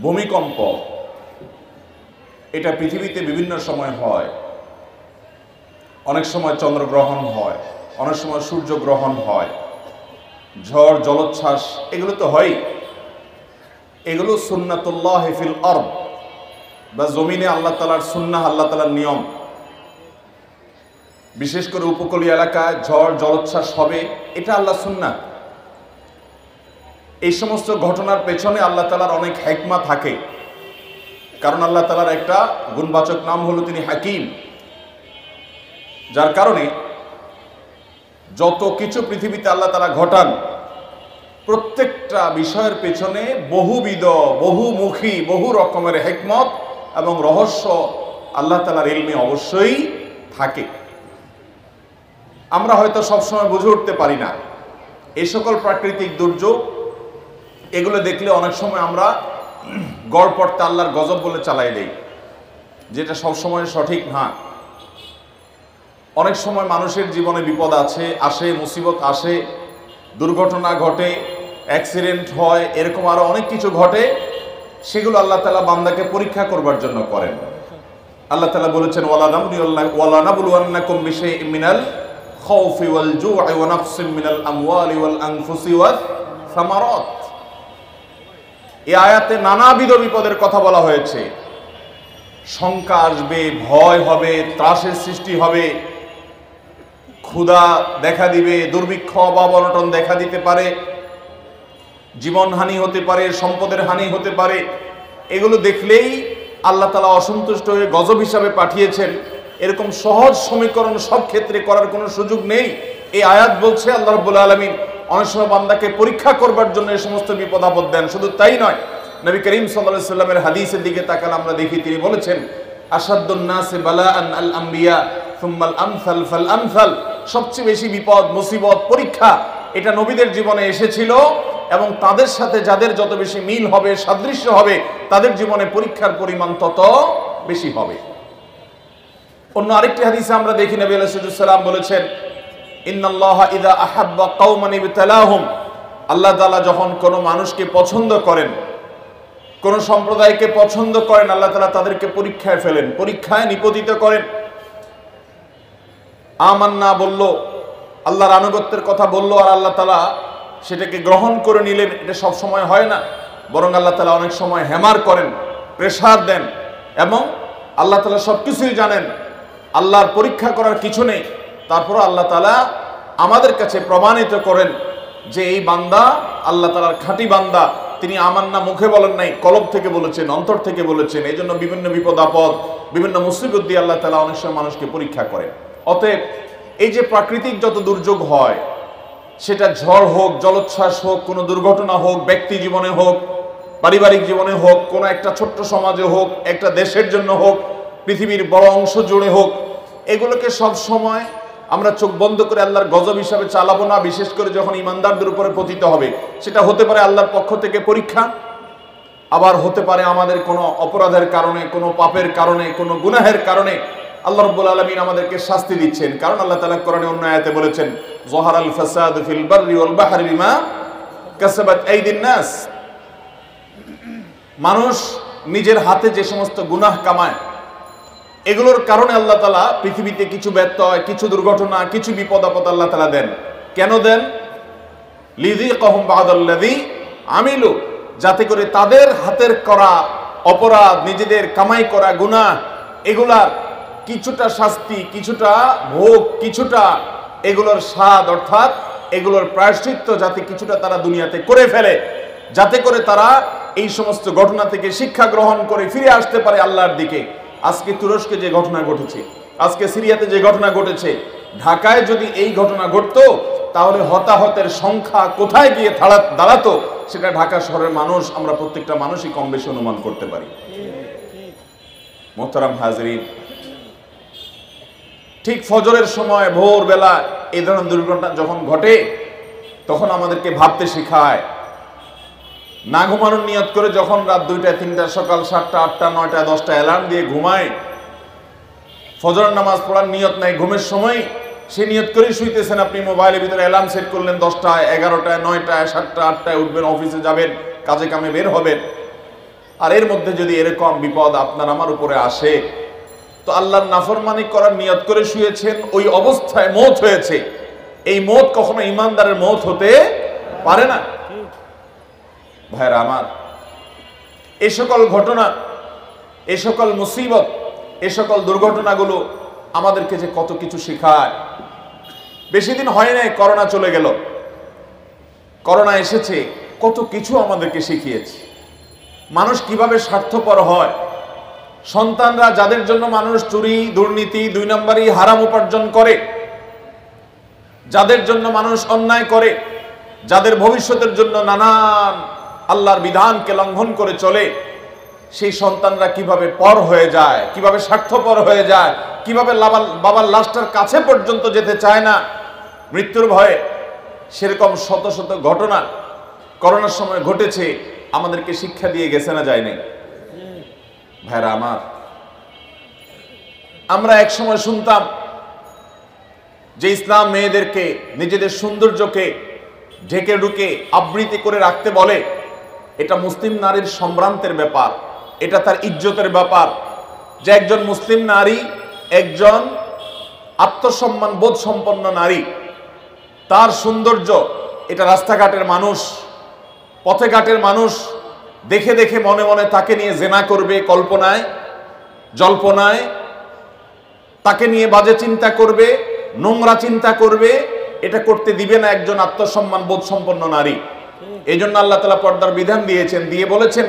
ভূমিকম্প এটা পৃথিবীতে বিভিন্ন সময় হয়। অনেক সময় চন্দ্রগ্রহণ হয়, অনেক সময় সূর্যগ্রহণ হয়, ঝড় জলোচ্ছ্বাস এগুলো তো হয়। এগুলো সুন্নাতুল্লাহ ফিল আরদ বা জমিনে আল্লাহ তাআলার সুন্নাহ, আল্লাহ তাআলার নিয়ম। বিশেষ করে উপকূলীয় এলাকায় ঝড় জলোচ্ছ্বাস হবে, এটা আল্লাহ সুন্নাহ। এই সমস্ত ঘটনার পেছনে আল্লাহ তাআলার অনেক হিকমা থাকে, কারণ আল্লাহ তাআলার একটা গুণবাচক নাম হলো তিনি হাকিম। যার কারণে যত কিছু পৃথিবীতে আল্লাহ তাআলা ঘটান, প্রত্যেকটা বিষয়ের পেছনে বহুবিধ, বহুমুখী, বহু রকমের হিকমত এবং রহস্য আল্লাহ তাআলার ইলমে অবশ্যই থাকে। আমরা হয়তো সবসময় বুঝে উঠতে পারি না এই সকল প্রাকৃতিক দুর্যোগ। এগুলো দেখলে অনেক সময় আমরা গড়পড়তে আল্লাহর গজব বলে চালাই দেই, যেটা সবসময় সঠিক না। অনেক সময় মানুষের জীবনে বিপদ আসে, মুসিবত আসে, দুর্ঘটনা ঘটে, অ্যাক্সিডেন্ট হয়, এরকম আরো অনেক কিছু ঘটে। সেগুলো আল্লাহ তাআলা বান্দাকে পরীক্ষা করবার জন্য করেন। আল্লাহ তাআলা বলেছেন, ওয়ালা নাবলুওয়ান্নাকুম বিশাইইম মিনাল খাউফি ওয়াল জু'i ওয়া নাকসিম মিনাল আমওয়ালি ওয়াল আনফুসি ওয়াস সামারাত। এই আয়াতে নানাবিধ বিপদের কথা বলা হয়েছে। শঙ্কা আসবে, ভয় হবে, ত্রাসের সৃষ্টি হবে, ক্ষুধা দেখা দিবে, দুর্ভিক্ষ বা অনটন দেখা দিতে পারে, জীবনহানি হতে পারে, সম্পদের হানি হতে পারে। এগুলো দেখলেই আল্লাহ তাআলা অসন্তুষ্ট হয়ে গজব হিসাবে পাঠিয়েছেন। এরকম সহজ সমীকরণ সব ক্ষেত্রে করার কোনো সুযোগ নেই। এই আয়াত বলছে আল্লাহ রাব্বুল আলামিন অনেক সময় বান্দাকে পরীক্ষা করবার জন্য এই সমস্ত বিপদ আপদ দেন। শুধু তাই নয়, নবী করিম সাল্লাল্লাহু আলাইহি সাল্লামের হাদিসের দিকে তাকালে আমরা দেখি তিনি বলেছেন, আসাদ্দুন নাসি বালাআন আল আম্বিয়া সুম্মাল আমসাল ফাল আমসাল। সবচেয়ে বেশি বিপদ, মুসিবত, পরীক্ষা এটা নবীদের জীবনে এসেছিল, এবং তাদের সাথে যাদের যত বেশি মিল হবে, সাদৃশ্য হবে, তাদের জীবনে পরীক্ষার পরিমাণ তত বেশি হবে। অন্য আরেকটি হাদিসে আমরা দেখি নবী আলাইহিস সালাম বলেছেন, ইন্নাল্লাহা ইযা আহাব্বা কওমান ইবতালাহুম। আল্লাহ তাআলা যখন কোনো মানুষকে পছন্দ করেন, কোন সম্প্রদায়কে পছন্দ করেন, আল্লাহ তাআলা তাদেরকে পরীক্ষায় ফেলেন, পরীক্ষায় নিপতিত করেন। আমান্না বলল, আল্লাহর আনুগত্যের কথা বলল, আর আল্লাহ তাআলা সেটাকে গ্রহণ করে নিলেন। এটা সব সময় হয় না, বরং আল্লাহ তাআলা অনেক সময় হ্যামার করেন, প্রেসার দেন, এবং আল্লাহ তাআলা সবকিছুই জানেন। আল্লাহর পরীক্ষা করার কিছু নেই, তারপর আল্লাহ তাআলা আমাদের কাছে প্রমাণিত করেন যে এই বান্দা আল্লাহ তাআলার খাঁটি বান্দা। তিনি আমান্না মুখে বলেন নাই, কলব থেকে বলেছেন, অন্তর থেকে বলেছেন। এই জন্য বিভিন্ন বিপদ আপদ, বিভিন্ন মুসিবত দিয়ে আল্লাহ তাআলা অনেক সময় মানুষকে পরীক্ষা করেন। অতএব এই যে প্রাকৃতিক যত দুর্যোগ হয়, সেটা ঝড় হোক, জলোচ্ছ্বাস হোক, কোনো দুর্ঘটনা হোক, ব্যক্তি জীবনে হোক, পারিবারিক জীবনে হোক, কোনো একটা ছোট্ট সমাজে হোক, একটা দেশের জন্য হোক, পৃথিবীর বড় অংশ জুড়ে হোক, এগুলোকে সব সময় আমরা চোখ বন্ধ করে আল্লাহর গজব হিসাবে চালাবো না। বিশেষ করে যখন ইমানদারদের উপরে পতিত হবে, সেটা হতে পারে আল্লাহর পক্ষ থেকে পরীক্ষা, আবার হতে পারে আমাদের কোনো অপরাধের কারণে, কোনো পাপের কারণে, কোনো গুনাহের কারণে আল্লাহ রাব্বুল আলামিন আমাদেরকে শাস্তি দিচ্ছেন। কারণ আল্লাহ তাআলা কোরআনে অন্য আয়াতে বলেছেন, যাহারাল ফাসাদু ফিল বাররি ওয়াল বাহরি বিমা কাসাবাত আইদিন নাস। মানুষ নিজের হাতে যে সমস্ত গুনাহ কামায়, এগুলোর কারণে আল্লাহ তাআলা পৃথিবীতে কিছু ব্যত্যয়, কিছু দুর্ঘটনা, কিছু বিপদ আপদ আল্লাহ তাআলা দেন। কেন দেন? লিযিকাহুম বা'দাল্লাযী আমিলু, যাতে করে তাদের হাতের করা অপরাধ, নিজেদের কামাই করা গুনাহ, এগুলার কিছুটা শাস্তি, কিছুটা ভোগ, কিছুটা এগুলোর স্বাদ, অর্থাৎ এগুলোর প্রায়শ্চিত্ত যাতে কিছুটা তারা দুনিয়াতে করে ফেলে, যাতে করে তারা এই সমস্ত ঘটনা থেকে শিক্ষা গ্রহণ করে ফিরে আসতে পারে আল্লাহর দিকে। আজকে তুরস্কে যে ঘটনা ঘটেছে, আজকে সিরিয়াতে যে ঘটনা ঘটেছে, ঢাকায় যদি এই ঘটনা ঘটতো, তাহলে হতাহতের সংখ্যা কোথায় গিয়ে দাঁড়াতো সেটা ঢাকা শহরের মানুষ, আমরা প্রত্যেকটা মানুষই কম বেশি অনুমান করতে পারি। মোহতারাম হাজরিন, ঠিক ফজরের সময় ভোরবেলা এই ধরনের দুর্ঘটনা যখন ঘটে, তখন আমাদেরকে ভাবতে শেখায়। না ঘুমানোর নিয়ত করে যখন রাত 2টা 3টা, সকাল 7টা 8টা 9টা 10টা অ্যালার্ম দিয়ে ঘুমায়, ফজরের নামাজ পড়ার নিয়ত নাই ঘুমের সময়, সে নিয়ত করেই শুইতেছেন। আপনি মোবাইলের ভিতরে অ্যালার্ম সেট করলেন 10টায়, 11টায়, 9টায়, 7টা 8টায় উঠবেন, অফিসে যাবেন, কাজে কামে বের হবেন। আর এর মধ্যে যদি এরকম বিপদ আপনার আমার উপরে আসে, তো আল্লাহর নাফরমানি করার নিয়ত করে শুয়েছেন, ওই অবস্থায় মওত হয়েছে, এই মওত কখনো ঈমানদারের মওত হতে পারে না। ভাইরা আমার, এই সকল ঘটনা, এই সকল মুসিবত, এই সকল দুর্ঘটনাগুলো আমাদেরকে যে কত কিছু শেখায়। বেশি দিন হয় নাই করোনা চলে গেল, করোনা এসেছে, কত কিছু আমাদেরকে শিখিয়েছে। মানুষ কিভাবে স্বার্থপর হয়, সন্তানরা যাদের জন্য মানুষ চুরি, দুর্নীতি, 2 নম্বরই হারাম উপার্জন করে, যাদের জন্য মানুষ অন্যায় করে, যাদের ভবিষ্যতের জন্য নানান আল্লাহর বিধানকে লঙ্ঘন করে চলে, সেই সন্তানরা কিভাবে পর হয়ে যায়, কিভাবে স্বার্থপর হয়ে যায়, কিভাবে বাবার লাশটার কাছে পর্যন্ত যেতে চায় না মৃত্যুর ভয়ে। সেরকম শত শত ঘটনা করোনার সময় ঘটেছে, আমাদেরকে শিক্ষা দিয়ে গেছে না, যায় নাই? ভাইরা আমার, আমরা এক সময় শুনতাম যে ইসলাম মেয়েদেরকে নিজেদের সৌন্দর্যকে ঢেকে ঢুকে আবৃত্তি করে রাখতে বলে। এটা মুসলিম নারীর সম্ভ্রান্তের ব্যাপার, এটা তার ইজ্জতের ব্যাপার, যে একজন মুসলিম নারী, একজন আত্মসম্মান বোধ সম্পন্ন নারী, তার সৌন্দর্য এটা রাস্তাঘাটের মানুষ, পথে ঘাটের মানুষ দেখে দেখে মনে মনে তাকে নিয়ে জেনা করবে, কল্পনায় জল্পনায় তাকে নিয়ে বাজে চিন্তা করবে, নোংরা চিন্তা করবে। এটা করতে দিবে না একজন আত্মসম্মান বোধ সম্পন্ন নারী। এই জন্য আল্লাহ তাআলা পর্দার বিধান দিয়েছেন, দিয়ে বলেছেন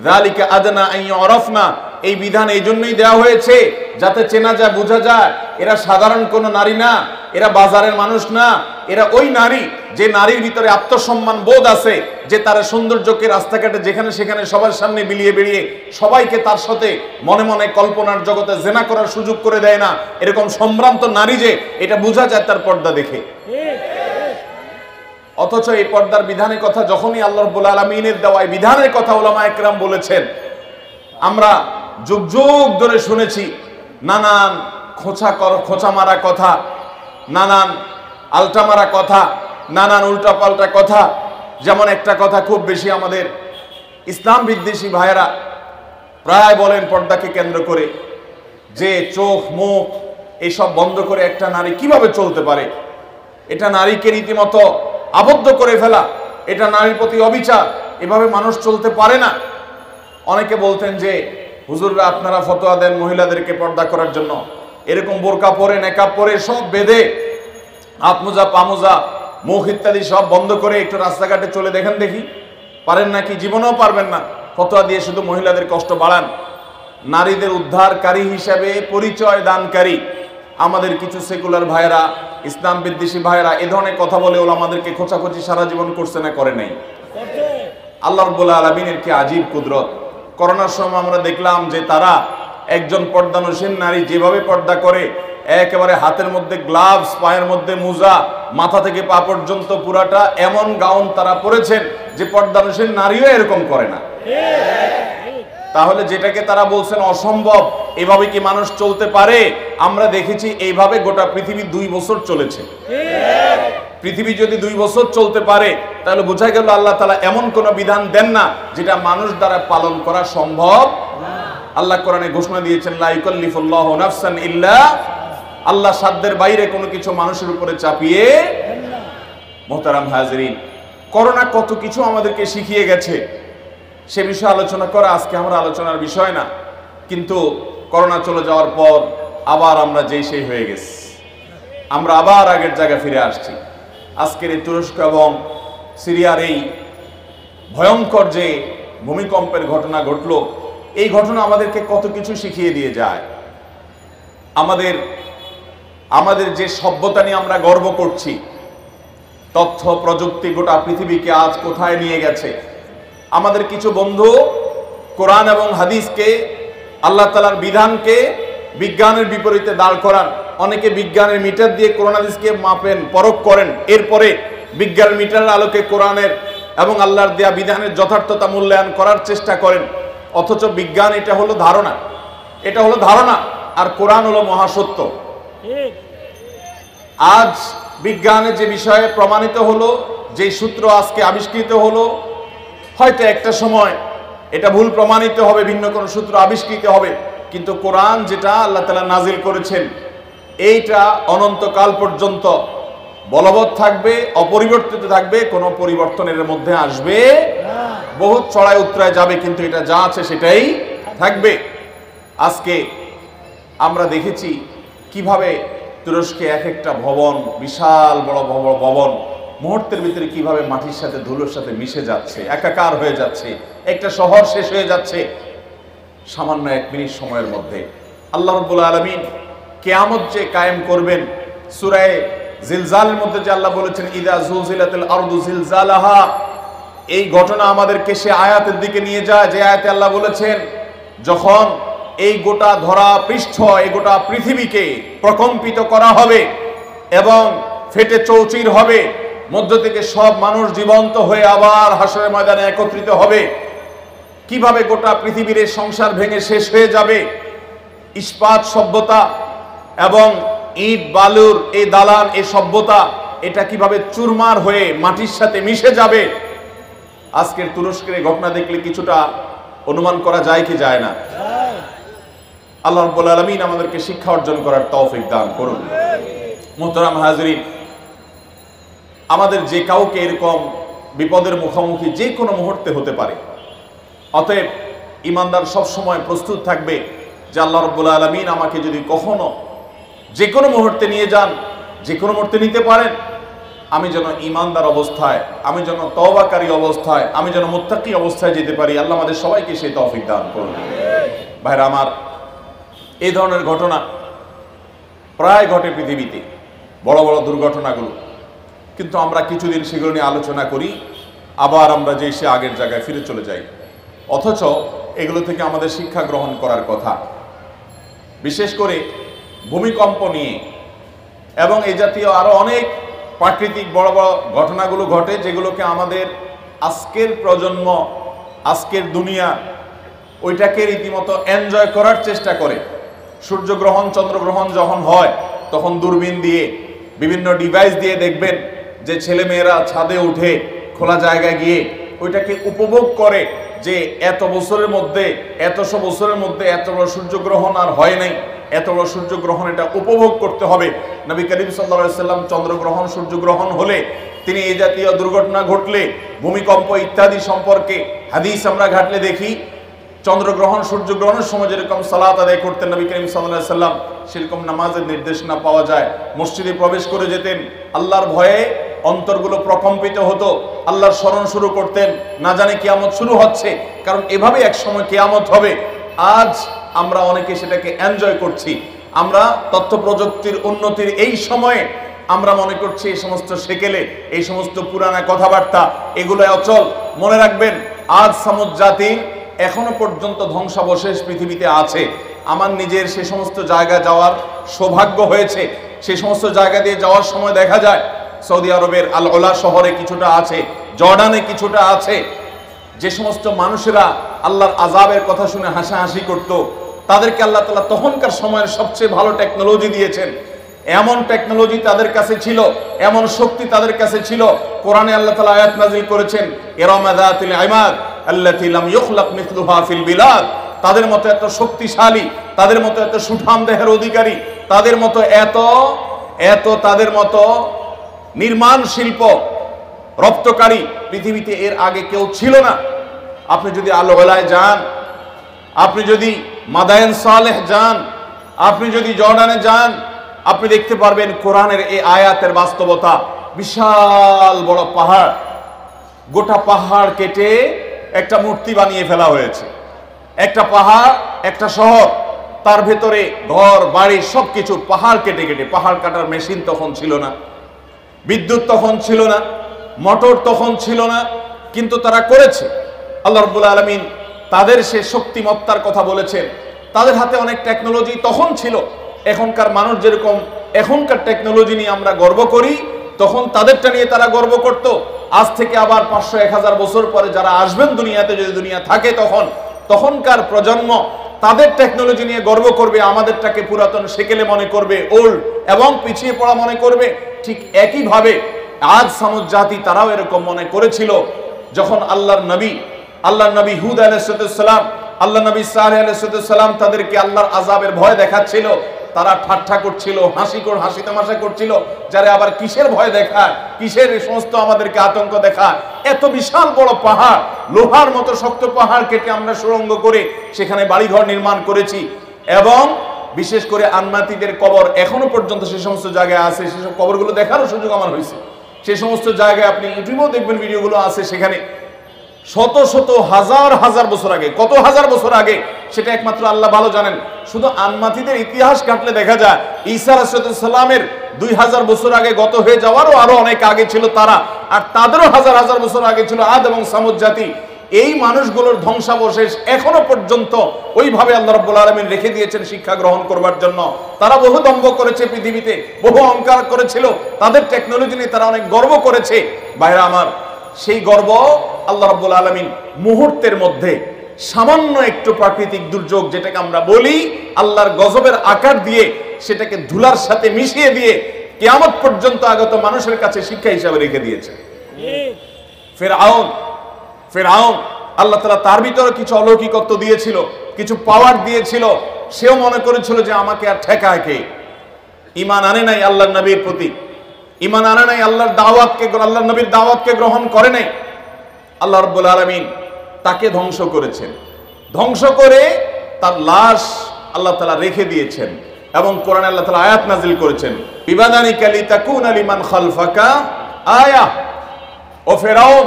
যালিকা আদনা আন ইউরাফনা। এই বিধান এই জন্যই দেওয়া হয়েছে যাতে চেনা যায়, বোঝা যায় এরা সাধারণ কোনো নারী না, এরা বাজারের মানুষ না, এরা ওই নারী যে নারীর ভিতরে আত্মসম্মান বোধ আছে, যে তার সৌন্দর্যকে রাস্তাঘাটে যেখানে সেখানে সবার সামনে বিলিয়ে বেরিয়ে সবাইকে তার সাথে মনে মনে কল্পনার জগতে জেনা করার সুযোগ করে দেয় না, এরকম সম্ভ্রান্ত নারী যে, এটা বোঝা যায় তার পর্দা দেখে। অথচ এই পর্দার বিধানের কথা যখনই আল্লাহ রাব্বুল আলামিনের দেওয়া এই বিধানের কথা উলামা একরাম বলেছেন, আমরা যুগ যুগ ধরে শুনেছি নানান খোঁচা মারা কথা, নানান আলটা মারা কথা, নানান উল্টা পাল্টা কথা। যেমন একটা কথা খুব বেশি আমাদের ইসলাম বিদ্বেষী ভাইয়েরা প্রায় বলেন পর্দাকে কেন্দ্র করে, যে চোখ মুখ এইসব বন্ধ করে একটা নারী কিভাবে চলতে পারে, এটা নারীকে রীতিমতো আবদ্ধ করে ফেলা, এটা নারীর প্রতি অবিচার, এভাবে মানুষ চলতে পারে না। অনেকে বলতেন যে হুজুররা আপনারা ফতোয়া দেন মহিলাদেরকে পর্দা করার জন্য, এরকম বোরকা পরে নেকাব পরে সব বেঁধে হাত মোজা পা মোজা মুখ ইত্যাদি সব বন্ধ করে একটু রাস্তাঘাটে চলে দেখেন দেখি, পারেন নাকি? জীবনেও পারবেন না। ফতোয়া দিয়ে শুধু মহিলাদের কষ্ট বাড়ান। নারীদের উদ্ধারকারী হিসাবে পরিচয় দানকারী আমাদের কিছু সেকুলার ভাইয়েরা, ইসলাম বিদ্বেষী ভাইয়েরা এ ধরনের কথা বলে আমাদেরকে খোঁচাখোঁচি সারা জীবন করছে না করে নাই? আল্লাহ রাব্বুল আলামিনের কি আজীব কুদরত। করোনার সময় আমরা দেখলাম যে তারা একজন পর্দানশীল নারী যেভাবে পর্দা করে, একেবারে হাতের মধ্যে গ্লাভস, পায়ের মধ্যে মোজা, মাথা থেকে পা পর্যন্ত পুরাটা এমন গাউন তারা পরেছেন যে পর্দানশীল নারীও এরকম করে না। তাহলে যেটাকে তারা বলছেন অসম্ভব, এভাবে কি মানুষ চলতে পারে? আমরা দেখেছি এইভাবে গোটা পৃথিবী 2 বছর চলেছে। পৃথিবী যদি 2 বছর চলতে পারে তাহলে বোঝা গেল আল্লাহ তাআলা এমন কোন বিধান দেন না যেটা মানুষ দ্বারা পালন করা সম্ভব। আল্লাহ কোরআনে ঘোষণা দিয়েছেন লা ইউকাল্লিফুল্লাহু নাফসান ইল্লা, আল্লাহ সাধ্যের বাইরে কোনো কিছু মানুষের উপরে চাপিয়ে দেন না। মুহতারাম হাজিরিন, করোনা কত কিছু আমাদেরকে শিখিয়ে গেছে, সে বিষয়ে আলোচনা করা আজকে আমার আলোচনার বিষয় না। কিন্তু করোনা চলে যাওয়ার পর আবার আমরা যেই সেই হয়ে গেছি, আমরা আবার আগের জায়গায় ফিরে আসছি। আজকের এই তুরস্ক এবং সিরিয়ার এই ভয়ঙ্কর যে ভূমিকম্পের ঘটনা ঘটলো, এই ঘটনা আমাদেরকে কত কিছু শিখিয়ে দিয়ে যায়। আমাদের যে সভ্যতা নিয়ে আমরা গর্ব করছি, তথ্য প্রযুক্তি গোটা পৃথিবীকে আজ কোথায় নিয়ে গেছে। আমাদের কিছু বন্ধু কোরআন এবং হাদিসকে, আল্লাহ তাআলার বিধানকে বিজ্ঞানের বিপরীতে দাঁড় করান। অনেকে বিজ্ঞানের মিটার দিয়ে কোরআন হাদিসকে মাপেন, পরখ করেন, এরপরে বিজ্ঞানের মিটারের আলোকে কোরআনের এবং আল্লাহর দেয়া বিধানের যথার্থতা মূল্যায়ন করার চেষ্টা করেন। অথচ বিজ্ঞান এটা হলো ধারণা, এটা হলো ধারণা, আর কোরআন হলো মহাসত্য। আজ বিজ্ঞানে যে বিষয়ে প্রমাণিত হলো, যে সূত্র আজকে আবিষ্কৃত হলো, হয়তো একটা সময় এটা ভুল প্রমাণিত হবে, ভিন্ন কোন সূত্র আবিষ্কৃত হবে, কিন্তু কোরআন যেটা আল্লাহ তাআলা নাজিল করেছেন এইটা অনন্তকাল পর্যন্ত বলবৎ থাকবে, অপরিবর্তিত থাকবে, কোনো পরিবর্তনের মধ্যে আসবে বহুত চড়াই উতরায় যাবে, কিন্তু এটা যা আছে সেটাই থাকবে। আজকে আমরা দেখেছি কিভাবে তুরস্কে এক একটা ভবন, বিশাল বড় ভবন মুহূর্তের ভিতরে কিভাবে মাটির সাথে ধুলোর সাথে মিশে যাচ্ছে, একাকার হয়ে যাচ্ছে, একটা শহর শেষ হয়ে যাচ্ছে সামান্য 1 মিনিট সময়ের মধ্যে। আল্লাহ রাব্বুল আলামিন কিয়ামত যে কায়েম করবেন, সূরা জিলজালের মধ্যে যে আল্লাহ বলেছেন ইযা যুলজিলাতিল আরদু জিলজালাহা, এই ঘটনা আমাদেরকে সে আয়াতের দিকে নিয়ে যায় যে আয়াতে আল্লাহ বলেছেন যখন এই গোটা ধরা পৃষ্ঠ, এই গোটা পৃথিবীকে প্রকম্পিত করা হবে এবং ফেটে চৌচির হবে, মধ্য থেকে সব মানুষ জীবন্ত হয়ে আবার হাসরের ময়দানে একত্রিত হবে, কিভাবে গোটা পৃথিবীর সংসার ভেঙে শেষ হয়ে যাবে, ইস্পাত সভ্যতা এবং ইট বালুর এই দালান, এই সভ্যতা এটা কিভাবে চুরমার হয়ে মাটির সাথে মিশে যাবে। আজকের তুরস্কের এই ঘটনা দেখলে কিছুটা অনুমান করা যায় কি যায় না? আল্লাহ রাব্বুল আলামিন আমাদেরকে শিক্ষা অর্জন করার তৌফিক দান করুন। মুহতারাম হাজরিন, আমাদের যে কাউকে এরকম বিপদের মুখোমুখি যে কোনো মুহূর্তে হতে পারে, অতএব ইমানদার সব সময় প্রস্তুত থাকবে যে আল্লাহ রাব্বুল আলামিন আমাকে যদি কখনো যে কোনো মুহূর্তে নিয়ে যান, যে কোনো মুহূর্তে নিতে পারেন, আমি যেন ইমানদার অবস্থায়, আমি যেন তওবাকারী অবস্থায়, আমি যেন মুত্তাকি অবস্থায় যেতে পারি। আল্লাহ আমাদের সবাইকে সেই তৌফিক দান করুন। ভাইরা আমার, এই ধরনের ঘটনা প্রায় ঘটে পৃথিবীতে, বড় বড় দুর্ঘটনাগুলো, কিন্তু আমরা কিছুদিন সেগুলো নিয়ে আলোচনা করি, আবার আমরা যে সে আগের জায়গায় ফিরে চলে যাই। অথচ এগুলো থেকে আমাদের শিক্ষা গ্রহণ করার কথা, বিশেষ করে ভূমিকম্প নিয়ে এবং এই জাতীয় আরো অনেক প্রাকৃতিক বড় বড় ঘটনাগুলো ঘটে, যেগুলোকে আমাদের আজকের প্রজন্ম, আজকের দুনিয়া ওইটাকে রীতিমতো এনজয় করার চেষ্টা করে। সূর্যগ্রহণ, চন্দ্রগ্রহণ যখন হয় তখন দূরবীন দিয়ে, বিভিন্ন ডিভাইস দিয়ে দেখবেন যে ছেলে মেয়েরা ছাদে উঠে খোলা জায়গায় গিয়ে ওইটাকে উপভোগ করে যে এত বছরের মধ্যে, এতশো বছরের মধ্যে এত বড় সূর্যগ্রহণ আর হয় নাই, এত বড় সূর্যগ্রহণ এটা উপভোগ করতে হবে। নবী করিম সাল্লাল্লাহু আলাইহি সাল্লাম চন্দ্রগ্রহণ, সূর্যগ্রহণ হলে তিনি এই জাতীয় দুর্ঘটনা ঘটলে, ভূমিকম্প ইত্যাদি সম্পর্কে হাদিস আমরা ঘাটলে দেখি, চন্দ্রগ্রহণ, সূর্যগ্রহণের সময় যেরকম সালাত আদায় করতেন নবী করিম সাল্লাল্লাহু আলাইহি সাল্লাম, সেরকম নামাজের নির্দেশনা পাওয়া যায়। মসজিদে প্রবেশ করে যেতেন, আল্লাহর ভয়ে অন্তরগুলো প্রকম্পিত হতো, আল্লাহর স্মরণ শুরু করতেন, না জানে কিয়ামত শুরু হচ্ছে, কারণ এভাবে এক সময় কিয়ামত হবে। আজ আমরা অনেকে সেটাকে এনজয় করছি। আমরা তথ্য প্রযুক্তির উন্নতির এই সময়ে আমরা মনে করছি এই সমস্ত সেকেলে, এই সমস্ত পুরানা কথাবার্তা এগুলো অচল। মনে রাখবেন, আজ সামুদ জাতির এখনো পর্যন্ত ধ্বংসাবশেষ পৃথিবীতে আছে। আমার নিজের সে সমস্ত জায়গায় যাওয়ার সৌভাগ্য হয়েছে। সেই সমস্ত জায়গা দিয়ে যাওয়ার সময় দেখা যায় সৌদি আরবের আল ওলা শহরে কিছুটা আছে, জর্ডানে কিছুটা আছে, যে সমস্ত মানুষেরা আল্লাহর আযাবের কথা শুনে হাসাহাসি করত, তাদেরকে আল্লাহ তাআলা তখনকার সময়ের সবচেয়ে ভালো টেকনোলজি দিয়েছেন। এমন টেকনোলজি তাদের কাছে ছিল, এমন শক্তি তাদের কাছে ছিল। কোরআনে আল্লাহ তাআলা আয়াত নাযিল করেছেন, ইরামা যাতিল ইমাদ আল্লাতী লাম ইখলাক মিসলুহা ফিল বিলাদ। তাদের মতো এত শক্তিশালী, তাদের মতো এত সুঠাম দেহের অধিকারী, তাদের মতো তাদের মতো নির্মাণ শিল্প রপ্তকারী পৃথিবীতে এর আগে কেউ ছিল না। আপনি যদি আল ওলায় যান, আপনি যদি মাদায়েন সালেহ যান, আপনি যদি জর্ডানে যান, আপনি দেখতে পারবেন কোরআনের এই আয়াতের বাস্তবতা। বিশাল বড় পাহাড়, গোটা পাহাড় কেটে একটা মূর্তি বানিয়ে ফেলা হয়েছে। একটা পাহাড়, একটা শহর, তার ভেতরে ঘর বাড়ি সবকিছু পাহাড় কেটে কেটে। পাহাড় কাটার মেশিন তখন ছিল না, বিদ্যুৎ তখন ছিল না, মোটর তখন ছিল না, কিন্তু তারা করেছে। আল্লাহ রাব্বুল আলামিন তাদের সে শক্তিমত্তার কথা বলেছেন। তাদের হাতে অনেক টেকনোলজি তখন ছিল। এখনকার মানুষ যেরকম এখনকার টেকনোলজি নিয়ে আমরা গর্ব করি, তখন তাদেরটা নিয়ে তারা গর্ব করত। আজ থেকে আবার 500-1000 বছর পরে যারা আসবেন দুনিয়াতে, যদি দুনিয়া থাকে, তখনকার প্রজন্ম তাদের টেকনোলজি নিয়ে গর্ব করবে, আমাদেরটাকে পুরাতন সেকেলে মনে করবে, ওল্ড এবং পিছিয়ে পড়া মনে করবে। ঠিক একইভাবে আজ সামুদ জাতি তারাও এরকম মনে করেছিল। যখন আল্লাহর নবী আল্লাহ নবী হুদ আলাইহিস সালাম, আল্লাহ নবী সালেহ আলাইহিস সালাম তাদেরকে আল্লাহর আযাবের ভয় দেখাচ্ছিল। তারা ঠাট্টা করছিল, হাসি তামাশা করছিল, যারা আবার কিসের ভয় দেখায়, কিসের এই সমস্ত আমাদেরকে আতঙ্ক দেখায়। এত বিশাল বড় পাহাড়, লোহার মতো শক্ত পাহাড় কেটে আমরা সুড়ঙ্গ করে সেখানে বাড়িঘর নির্মাণ করেছি। এবং বিশেষ করে আনমাতিদের কবর এখনো পর্যন্ত সে সমস্ত জায়গায় আছে। সেসব কবরগুলো দেখারও সুযোগ আমার হয়েছে। সে সমস্ত জায়গায় আপনি ইউটিউবেও দেখবেন, ভিডিওগুলো আছে। সেখানে শত শত হাজার হাজার বছর আগে, কত হাজার বছর আগে সেটা একমাত্র আল্লাহ ভালো জানেন। শুধু আনমাতিদের ইতিহাস কাটলে দেখা যায় ঈসা আলাইহিস সালামের 2000 বছর আগে গত হয়ে যাওয়ারও আরো অনেক আগে ছিল তারা, আর তাদেরও হাজার হাজার বছর আগে ছিল আদ এবং সামুদ জাতি। এই মানুষগুলোর ধ্বংসাবশেষ এখনো পর্যন্ত ওইভাবে আল্লাহ রাব্বুল আলামিন রেখে দিয়েছেন শিক্ষা গ্রহণ করবার জন্য। তারা বহু দম্ভ করেছে পৃথিবীতে, বহু অহংকার করেছিল, তাদের টেকনোলজি নিয়ে তারা অনেক গর্ব করেছে। ভাইরা আমার, সেই গর্ব আল্লাহ রাব্বুল আলামিন মুহূর্তের মধ্যে সামান্য একটু প্রাকৃতিক দুর্যোগ, যেটাকে আমরা বলি আল্লাহর গজবের আকার দিয়ে, সেটাকে ধুলার সাথে মিশিয়ে দিয়ে কিয়ামত পর্যন্ত আগত মানুষের কাছে শিক্ষা হিসাবে রেখে দিয়েছে। ফেরাউন আল্লাহ তাআলা তার ভিতরে কিছু অলৌকিকত্ব দিয়েছিল, কিছু পাওয়ার দিয়েছিল। সেও মনে করেছিল যে আমাকে আর ঠেকায় কে। ঈমান আনে নাই আল্লাহর নবীর প্রতি, ঈমান আনে নাই আল্লাহর দাওয়াতকে, আল্লাহর নবীর দাওয়াতকে গ্রহণ করে নাই। আল্লাহ রাব্বুল আলামিন তাকে ধ্বংস করেছেন। ধ্বংস করে তার লাশ আল্লাহ তাআলা রেখে দিয়েছেন। এবং কোরআনে আল্লাহ তাআলা আয়াত নাযিল করেছেন, বিবাদানিকা লিতাকুনা লিমান খালফাকা আয়া। ও ফেরাউন,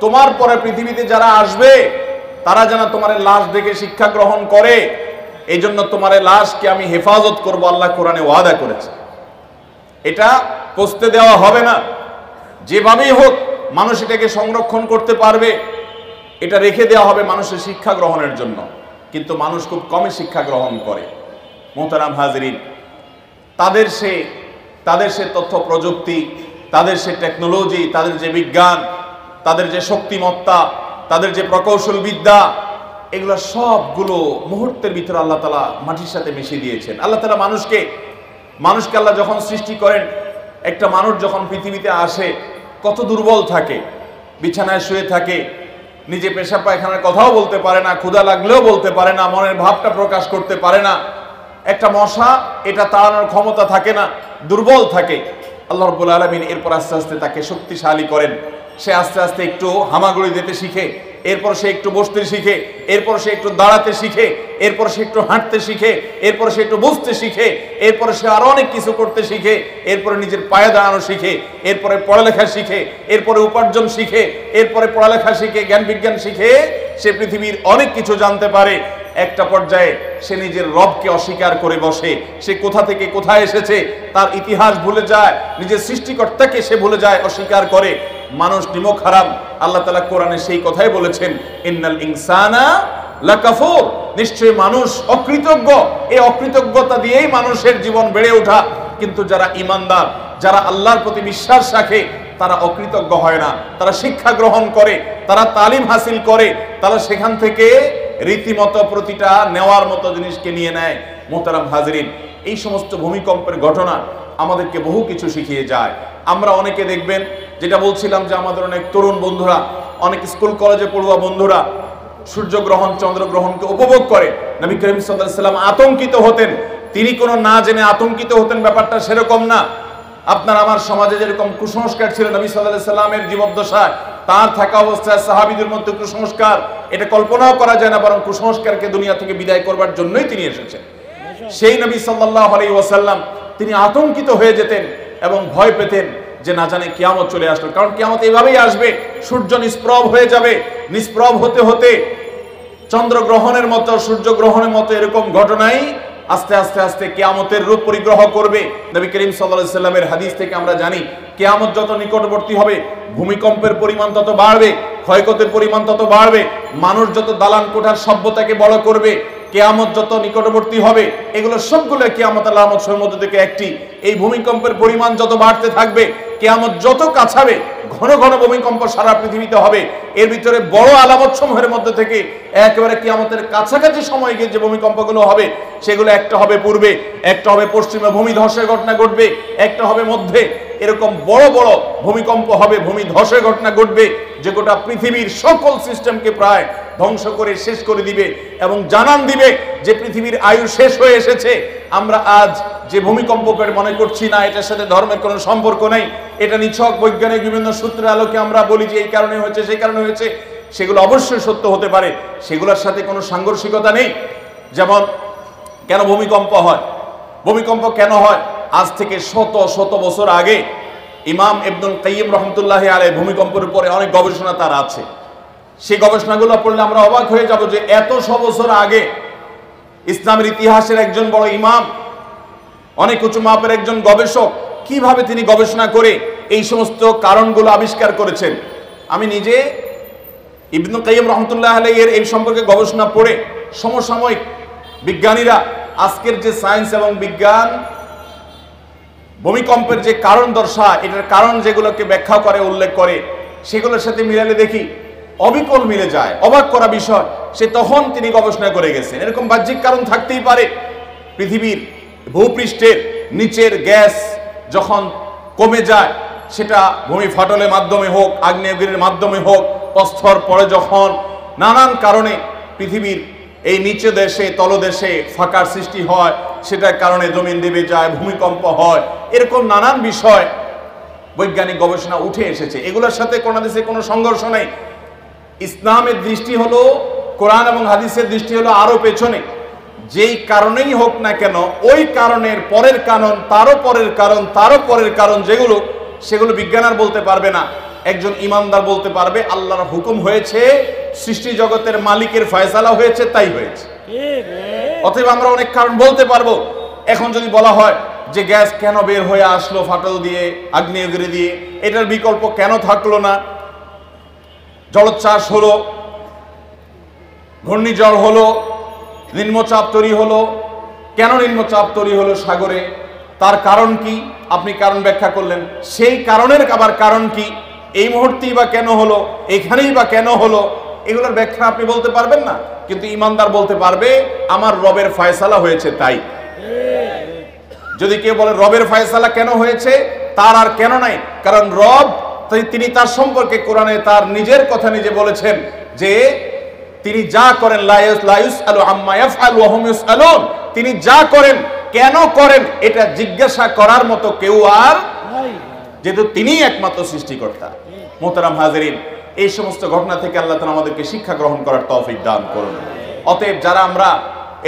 তোমার পরে পৃথিবীতে যারা আসবে তারা যেন তোমার লাশ দেখে শিক্ষা গ্রহণ করে, এই জন্য তোমার লাশকে আমি হেফাজত করব, আল্লাহ কোরআনে ওয়াদা করেছে। এটা পচতে দেওয়া হবে না, যেভাবেই হোক মানুষ এটাকে সংরক্ষণ করতে পারবে, এটা রেখে দেওয়া হবে মানুষের শিক্ষা গ্রহণের জন্য। কিন্তু মানুষ খুব কমই শিক্ষা গ্রহণ করে। মোহতারাম হাজরিন, তাদের সে তথ্য প্রযুক্তি, তাদের সে টেকনোলজি, তাদের যে বিজ্ঞান, তাদের যে শক্তিমত্তা, তাদের যে প্রকৌশল বিদ্যা, এগুলো সবগুলো মুহূর্তের ভিতরে আল্লাহ তাআলা মাটির সাথে মিশিয়ে দিয়েছেন। আল্লাহ তাআলা মানুষকে আল্লাহ যখন সৃষ্টি করেন, একটা মানুষ যখন পৃথিবীতে আসে কত দুর্বল থাকে, বিছানায় শুয়ে থাকে, নিজে পেশাব পায়খানার কথাও বলতে পারে না, ক্ষুধা লাগলেও বলতে পারে না, মনের ভাবটা প্রকাশ করতে পারে না। একটা মশা এটা তাড়ানোর ক্ষমতা থাকে না, দুর্বল থাকে। আল্লাহ রাব্বুল আলামিন এরপর আস্তে আস্তে তাকে শক্তিশালী করেন। সে আস্তে আস্তে একটু হামাগুড়ি দিতে শিখে, এরপর সে একটু বসতে শিখে, এরপর সে একটু দাঁড়াতে শিখে, এরপর সে একটু হাঁটতে শিখে, এরপর সে একটু বুঝতে শিখে, এরপর সে আরো অনেক কিছু করতে শিখে, এরপরে নিজের পায়ে দাঁড়ানো শিখে, এরপরে পড়ালেখা শিখে, এরপরে উপার্জন শিখে, এরপরে পড়ালেখা শিখে, জ্ঞান বিজ্ঞান শিখে সে পৃথিবীর অনেক কিছু জানতে পারে। একটা পর্যায়ে সে নিজের রবকে অস্বীকার করে বসে। সে কোথা থেকে কোথায় এসেছে তার ইতিহাস ভুলে যায়, নিজের সৃষ্টিকর্তাকে সে ভুলে যায়, অস্বীকার করে। মানুষ নিমক হারাম। আল্লাহ তাআলা কোরআনে সেই কথাই বলেছেন, ইন্নাল ইনসানা লাকাফুর, নিশ্চয়ই মানুষ অকৃতজ্ঞ। এই অকৃতজ্ঞতা দিয়েই মানুষের জীবন বেড়ে ওঠা। কিন্তু যারা ঈমানদার, যারা আল্লাহর প্রতি বিশ্বাস রাখে, তারা অকৃতজ্ঞ হয় না। তারা শিক্ষা গ্রহণ করে, তারা তালিম হাসিল করে, তারা সেখান থেকে রীতিমতো প্রতিটা নেওয়ার মতো জিনিসকে নিয়ে নেয়। মোহতারাম হাজরিন, এই সমস্ত ভূমিকম্পের ঘটনা আমাদেরকে বহু কিছু শিখিয়ে যায়। আমরা অনেকে দেখবেন, যেটা বলছিলাম যে আমাদের অনেক তরুণ বন্ধুরা, অনেক স্কুল কলেজে পড়ুয়া বন্ধুরা সূর্যগ্রহণ চন্দ্রগ্রহণকে উপভোগ করে। নবী করিম সাল্লাল্লাহু আলাইহি ওয়াসাল্লাম আতঙ্কিত হতেন, তিনি কোনো না জেনে আতঙ্কিত হতেন, ব্যাপারটা সেরকম না। আপনার আমার সমাজে যেরকম কুসংস্কার ছিল নবী সাল্লাল্লাহু আলাইহি ওয়াসাল্লামের জীবদ্দশায়, তার থাকা অবস্থায় সাহাবীদের মধ্যে কুসংস্কার, এটা কল্পনাও করা যায় না, বরং কুসংস্কারকে দুনিয়া থেকে বিদায় করবার জন্যই তিনি এসেছেন। সেই নবী সাল্লাল্লাহু আলাইহি ওয়াসাল্লাম তিনি আতঙ্কিত হয়ে যেতেন এবং ভয় পেতেন যে না জানে কিয়ামত চলে আসলো। কারণ কিয়ামত এইভাবেই আসবে, সূর্য নিষ্প্রভ হয়ে যাবে, নিষ্প্রভ হতে হতে চন্দ্রগ্রহণের মতো, সূর্যগ্রহণের মতো এরকম ঘটনাই আস্তে আস্তে আস্তে কিয়ামতের রূপ পরিগ্রহ করবে। নবী করিম সাল্লাল্লাহু আলাইহি ওয়াসাল্লামের হাদিস থেকে আমরা জানি, কিয়ামত যত নিকটবর্তী হবে ভূমিকম্পের পরিমাণ তত বাড়বে, ক্ষয়ক্ষতির পরিমাণ তত বাড়বে, মানুষ যত দালান কোঠার সভ্যতাকে বড় করবে, কিয়ামত যত নিকটবর্তী হবে, এগুলো সবগুলো কিয়ামতের আলামত সমূহের মধ্যে থেকে একটি। এই ভূমিকম্পের পরিমাণ যত বাড়তে থাকবে, কিয়ামত যত কাছাবে, ঘন ঘন ভূমিকম্প সারা পৃথিবীতে হবে। এর ভিতরে বড় আলামত সমূহের মধ্যে থেকে একেবারে কিয়ামতের কাছাকাছি সময় গিয়ে যে ভূমিকম্পগুলো হবে, সেগুলো একটা হবে পূর্বে, একটা হবে পশ্চিমে ভূমিধসের ঘটনা ঘটবে, একটা হবে মধ্যে, এরকম বড় বড় ভূমিকম্প হবে, ভূমি ধসের ঘটনা ঘটবে, যে গোটা পৃথিবীর সকল সিস্টেমকে প্রায় ধ্বংস করে শেষ করে দিবে এবং জানান দিবে যে পৃথিবীর আয়ু শেষ হয়ে এসেছে। আমরা আজ যে ভূমিকম্প করে মনে করছি না এটার সাথে ধর্মের কোনো সম্পর্ক নেই, এটা নিছক বৈজ্ঞানিক বিভিন্ন সূত্রের আলোকে আমরা বলি যে এই কারণে হয়েছে সেই কারণে হয়েছে, সেগুলো অবশ্যই সত্য হতে পারে, সেগুলোর সাথে কোনো সাংঘর্ষিকতা নেই। যেমন কেন ভূমিকম্প হয়, ভূমিকম্প কেন হয়, আজ থেকে শত শত বছর আগে ইমাম ইবনুল কাইয়িম রহমতুল্লাহ আলাইহি ভূমিকম্পের উপরে অনেক গবেষণা তার আছে। সেই গবেষণাগুলো পড়লে আমরা অবাক হয়ে যাব যে এত বছর আগে ইসলামের ইতিহাসের একজন বড় ইমাম, অনেক উঁচু মাপের একজন গবেষক, কিভাবে তিনি গবেষণা করে এই সমস্ত কারণগুলো আবিষ্কার করেছেন। আমি নিজে ইবনুল কাইয়িম রহমতুল্লাহ আলাইহি এর এই সম্পর্কে গবেষণা পড়ে সমসাময়িক বিজ্ঞানীরা আজকের যে সায়েন্স এবং বিজ্ঞান ভূমিকম্পের যে কারণ দর্শায়, এটার কারণ যেগুলোকে ব্যাখ্যা করে উল্লেখ করে, সেগুলোর সাথে মিলালে দেখি অবিকল মিলে যায়, অবাক করা বিষয়। সে তখন তিনি গবেষণা করে গেছেন এরকম বাহ্যিক কারণ থাকতেই পারে। পৃথিবীর ভূপৃষ্ঠের নিচের গ্যাস যখন কমে যায়, সেটা ভূমি ফাটলের মাধ্যমে হোক, আগ্নেয়গিরির মাধ্যমে হোক, প্রস্তর পরে যখন নানান কারণে পৃথিবীর এই নিচে দেশে তলদেশে ফাঁকার সৃষ্টি হয়, সেটার কারণে জমিন দেবে যায়, ভূমিকম্প হয়, এরকম নানান বিষয় বৈজ্ঞানিক গবেষণা উঠে এসেছে। এগুলোর সাথে কোনো দেশে কোনো সংঘর্ষ নেই। ইসলামের দৃষ্টি হলো, কোরআন এবং হাদিসের দৃষ্টি হলো আরো পেছনে। যেই কারণেই হোক না কেন, ওই কারণের পরের কারণ, তারও পরের কারণ, তারও পরের কারণ, সেগুলো বিজ্ঞান আর বলতে পারবে না। একজন ইমানদার বলতে পারবে আল্লাহর হুকুম হয়েছে, সৃষ্টি জগতের মালিকের ফয়সালা হয়েছে, তাই হয়েছে। অতএব আমরা অনেক কারণ বলতে পারবো। এখন যদি বলা হয় যে গ্যাস কেন বের হয়ে আসলো ফাটল দিয়ে, আগ্নেয়গিরি দিয়ে, এটার বিকল্প কেন থাকলো না? জলোচ্ছ্বাস হলো, ঘূর্ণিঝড় হলো, নিম্নচাপ তৈরি হলো, কেন নিম্নচাপ তৈরি হলো সাগরে, তার কারণ কি? আপনি কারণ ব্যাখ্যা করলেন, সেই কারণের আবার কারণ কি? এই মুহূর্তেই বা কেন হলো, এখানেই বা কেন হলো, এগুলোর ব্যাখ্যা আপনি বলতে পারবেন না। কিন্তু ইমানদার বলতে পারবে আমার রবের ফয়সালা হয়েছে তাই। যদি কেউ বলে রবের ফয়সালা কেন হয়েছে, তার আর কেন নাই, কারণ রব তিনি তার সম্পর্কে কোরআনে তার নিজের কথা নিজে বলেছেন যে তিনি যা করেন লা ইউসআলু আম্মা ইয়াফআল ওয়া হুম ইউসআলুন, তিনি যা করেন কেন করেন এটা জিজ্ঞাসা করার মতো কেউ আর নাই, যেহেতু তিনিই একমাত্র সৃষ্টিকর্তা। মোহতারাম হাজিরিন, এই সমস্ত ঘটনা থেকে আল্লাহ তাআলা আমাদেরকে শিক্ষা গ্রহণ করার তৌফিক দান করুন। অতএব যারা আমরা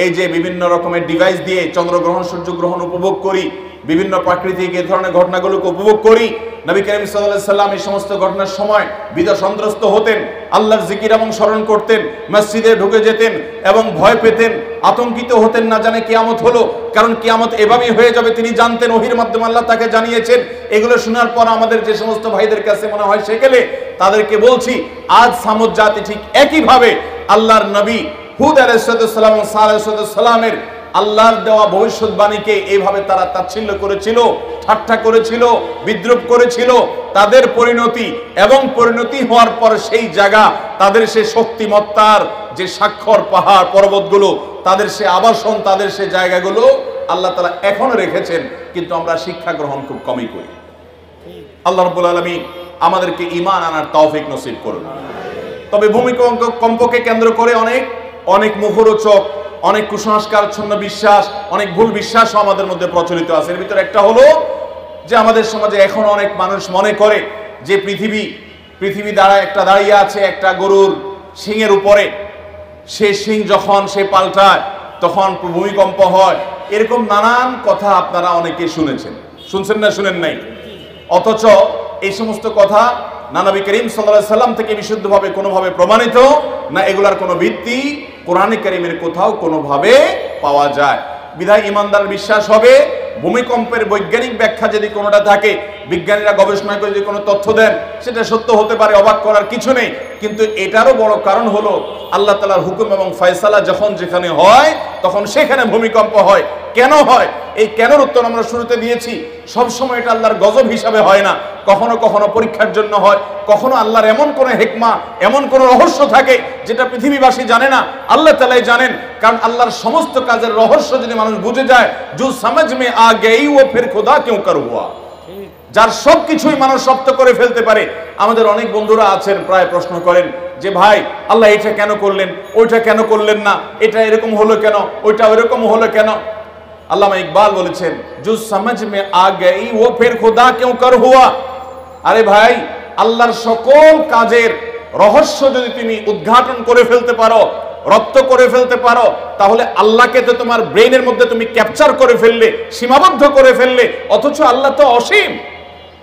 এই যে বিভিন্ন রকমের ডিভাইস দিয়ে চন্দ্রগ্রহণ সূর্যগ্রহণ উপভোগ করি, বিভিন্ন প্রাকৃতিক এই ধরনের ঘটনাগুলোকে উপভোগ করি, নবী করিম সাল্লাল্লাহু আলাইহি সাল্লাম এই সমস্ত ঘটনার সময় বিপদসন্ত্রস্ত হতেন, আল্লাহর জিকির এবং স্মরণ করতেন, মসজিদে ঢুকে যেতেন এবং ভয় পেতেন, আতঙ্কিত হতেন, না জানে কিয়ামত হলো, কারণ কিয়ামত এভাবেই হয়ে যাবে তিনি জানতেন, ওহীর মাধ্যমে আল্লাহ তাকে জানিয়েছেন। এগুলো শোনার পর আমাদের যে সমস্ত ভাইদের কাছে মনে হয় সেকেলে, তাদেরকে বলছি আজ সামুদ জাতি ঠিক একইভাবে আল্লাহর নবী হুদ আলাইহিস সালাম এবং সালেহ আলাইহিস সালামের আল্লাহর দেওয়া ভবিষ্যৎবাণীকে এইভাবে তারা তাচ্ছিল্য করেছিল, ঠাট্টা করেছিল, বিদ্রুপ করেছিল। তাদের পরিণতি এবং পরিণতি হওয়ার পর সেই জায়গা, তাদের সে শক্তিমত্তার যে স্বাক্ষর পাহাড় পর্বতগুলো, তাদের সে আবাসন, তাদের সে জায়গাগুলো আল্লাহ তাআলা এখনো রেখেছেন, কিন্তু আমরা শিক্ষা গ্রহণ খুব কমই করি। আল্লাহ রাব্বুল আলামিন আমাদেরকে ঈমান আনার তৌফিক নসিব করুন। তবে ভূমিকম্পকে কেন্দ্র করে অনেক মুখরোচক, অনেক কুসংস্কারচ্ছন্ন বিশ্বাস, অনেক ভুল বিশ্বাসও আমাদের মধ্যে প্রচলিত আছে। এর ভিতরে একটা হলো যে আমাদের সমাজে এখন অনেক মানুষ মনে করে যে পৃথিবী দাঁড়িয়ে আছে একটা গরুর শিংয়ের উপরে, সে শিং যখন সে পাল্টায় তখন ভূমিকম্প হয়। এরকম নানান কথা আপনারা অনেকে শুনছেন না শুনেন নাই? অথচ এই সমস্ত কথা না নবী করিম সাল্লাল্লাহু আলাইহি সাল্লাম থেকে বিশুদ্ধভাবে কোনোভাবে প্রমাণিত না, এগুলার কোনো ভিত্তি কোরআনে কারীমের কোথাও কোনোভাবে পাওয়া যায়। বিধায় ইমানদার বিশ্বাস হবে ভূমিকম্পের বৈজ্ঞানিক ব্যাখ্যা যদি কোনোটা থাকে, বিজ্ঞানীরা গবেষণা করে যদি কোনো তথ্য দেন, সেটা সত্য হতে পারে, অবাক করার কিছু নেই। কিন্তু এটারও বড় কারণ হলো আল্লাহ তাআলার হুকুম এবং ফয়সালা যখন যেখানে হয় তখন সেখানে ভূমিকম্প হয়। কেন হয়? এই কেনর উত্তর আমরা শুরুতে দিয়েছি। সবসময় এটা আল্লাহর গজব হিসাবে হয় না, কখনো কখনো পরীক্ষার জন্য হয়, কখনো আল্লাহর এমন কোনো হিকমা, এমন কোনো রহস্য থাকে যেটা পৃথিবীবাসী জানে না, আল্লাহ তাআলাই জানেন। কারণ আল্লাহর সমস্ত কাজের রহস্য যদি মানুষ বুঝে যায়, জো সমঝ মে আ গই ও ফির খুদা কিউ কর হুয়া, যার সবকিছুই মানুষ রপ্ত করে ফেলতে পারে। আমাদের অনেক বন্ধুরা আছেন প্রায় প্রশ্ন করেন যে ভাই আল্লাহ এটা কেন করলেন, ওইটা কেন করলেন না, এটা এরকম হলো কেন, ওইটা ওইরকম হলো কেন। আল্লামা ইকবাল বলেছেন জো সমঝ মে আ গই ও ফির খুদা কিউ কর হুয়া। আরে ভাই, আল্লাহর সকল কাজের রহস্য যদি তুমি উদ্ঘাটন করে ফেলতে পারো, রপ্ত করে ফেলতে পারো, তাহলে আল্লাহকে তো তোমার ব্রেইনের মধ্যে তুমি ক্যাপচার করে ফেললে, সীমাবদ্ধ করে ফেললে। অথচ আল্লাহ তো অসীম,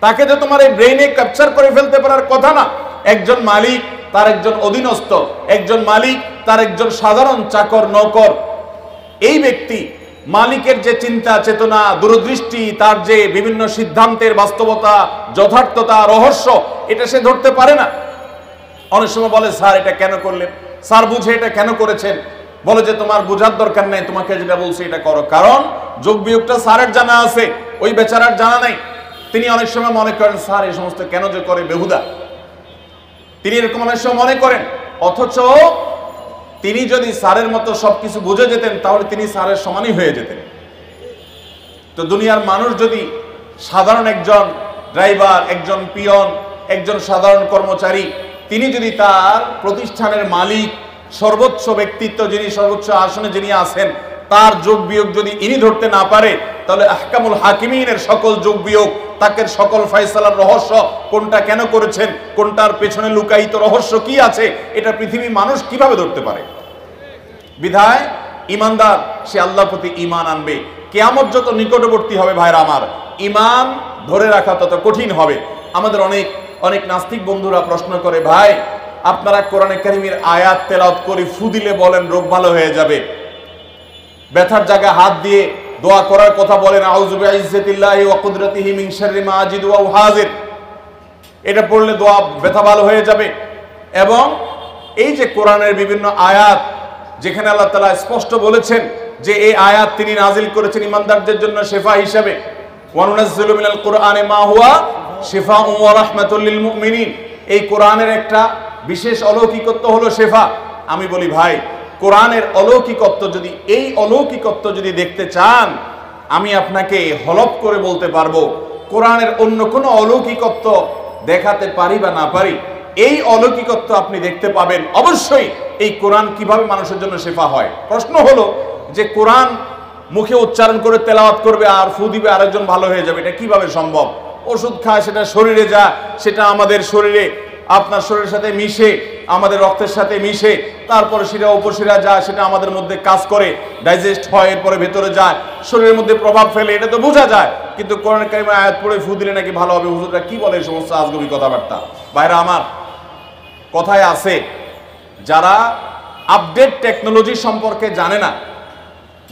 তাকে তো তোমার এই ব্রেইনে ক্যাপচার করে ফেলতে পারার কথা না। একজন মালিক, তার একজন অধীনস্থ, একজন মালিক, তার একজন সাধারণ চাকর নৌকর। এই ব্যক্তি মালিকের যে চিন্তা চেতনা, দূরদৃষ্টি, তার যে বিভিন্ন সিদ্ধান্তের বাস্তবতা, যথার্থতা, রহস্য, এটা সে ধরতে পারে না। অনেক সময় বলে স্যার এটা কেন করলেন, স্যার বুঝে এটা কেন করেছেন। বলে যে তোমার বোঝার দরকার নেই, তোমাকে যেটা বলছে এটা করো। কারণ যোগ বিয়োগটা স্যারের জানা আছে, ওই বেচারার জানা নাই। তিনি অনেক সময় মনে করেন স্যার এই সমস্ত কেন যে করে বেহুদা, তিনি এরকম অনেক সময় মনে করেন। অথচ তিনি যদি স্যারের মতো সবকিছু বুঝে যেতেন তাহলে তিনি স্যারের সমানই হয়ে যেতেন। তো দুনিয়ার মানুষ যদি সাধারণ একজন ড্রাইভার, একজন পিয়ন, একজন সাধারণ কর্মচারী, তিনি যদি তার প্রতিষ্ঠানের মালিক, সর্বোচ্চ ব্যক্তিত্ব যিনি, সর্বোচ্চ আসনে যিনি আছেন, তার যোগ বিয়োগ যদি ইনি ধরতে না পারে, তাহলে আহকামুল হাকিমিনের সকল যোগ বিয়োগ, তাকে সকল ফয়সালার রহস্য, কোনটা কেন করেছেন, কোনটার পেছনে লুকায়িত রহস্য কি আছে, এটা পৃথিবী মানুষ কিভাবে ধরতে পারে। বিধায় ইমানদার সে আল্লাহর প্রতি ঈমান আনবে। কিয়ামত যত নিকটবর্তী হবে ভাইরা আমার, ঈমান ধরে রাখা তত কঠিন হবে। আমাদের অনেক অনেক নাস্তিক বন্ধুরা প্রশ্ন করে, ভাই আপনারা কোরআনে কারীমের আয়াত তেলাওয়াত করে ফু দিলে বলেন রোগ ভালো হয়ে যাবে, ব্যথার জায়গায় হাত দিয়ে দোয়া করার কথা বলেন আউযু বিইজ্জাতিল্লাহি ওয়া কুদরাতিহি মিন শাররি মা আজিদু ওয়া উহাযির, এটা পড়লে দোয়া ব্যথা ভালো হয়ে যাবে। এবং এই যে কোরআনের বিভিন্ন আয়াত, যেখানে আল্লাহ তাআলা স্পষ্ট বলেছেন যে এই আয়াত তিনি নাজিল করেছেন ইমানদারদের জন্য শিফা হিসেবে, ওয়া নুনাজ্জিলু মিনাল কুরআনি মা হুয়া শিফাউন ওয়া রাহমাতুল লিল মুমিনিন। এই কোরআনের একটা বিশেষ অলৌকিকত্ব হলো শিফা। আমি বলি ভাই, কোরআনের অলৌকিকত্ব যদি, এই অলৌকিকত্ব যদি দেখতে চান, আমি আপনাকে হলফ করে বলতে পারবো কোরআনের অন্য কোনো অলৌকিকত্ব দেখাতে পারি বা না পারি, এই অলৌকিকত্ব আপনি দেখতে পাবেন অবশ্যই এই কোরআন কিভাবে মানুষের জন্য শিফা হয়। প্রশ্ন হলো যে কোরআন মুখে উচ্চারণ করে তেলাওয়াত করবে আর ফু দিবে আরেকজন ভালো হয়ে যাবে, এটা কিভাবে সম্ভব? ওষুধ খায়, সেটা শরীরে যায়, সেটা আমাদের শরীরে, আপনার শরীরের সাথে মিশে, আমাদের রক্তের সাথে মিশে, তারপরে সেটা উপশিরা যায়, সেটা আমাদের মধ্যে কাজ করে, ডাইজেস্ট হয়, এরপরে ভেতরে যায়, শরীরের মধ্যে প্রভাব ফেলে, এটা তো বোঝা যায়। কিন্তু কোরআন কারীমের আয়াত পড়ে ফু দিলে নাকি ভালো হবে, হুজুররা কি বলে এই সমস্ত আজগবি কথাবার্তা। ভাইরা আমার, কথায় আছে যারা আপডেট টেকনোলজি সম্পর্কে জানে না,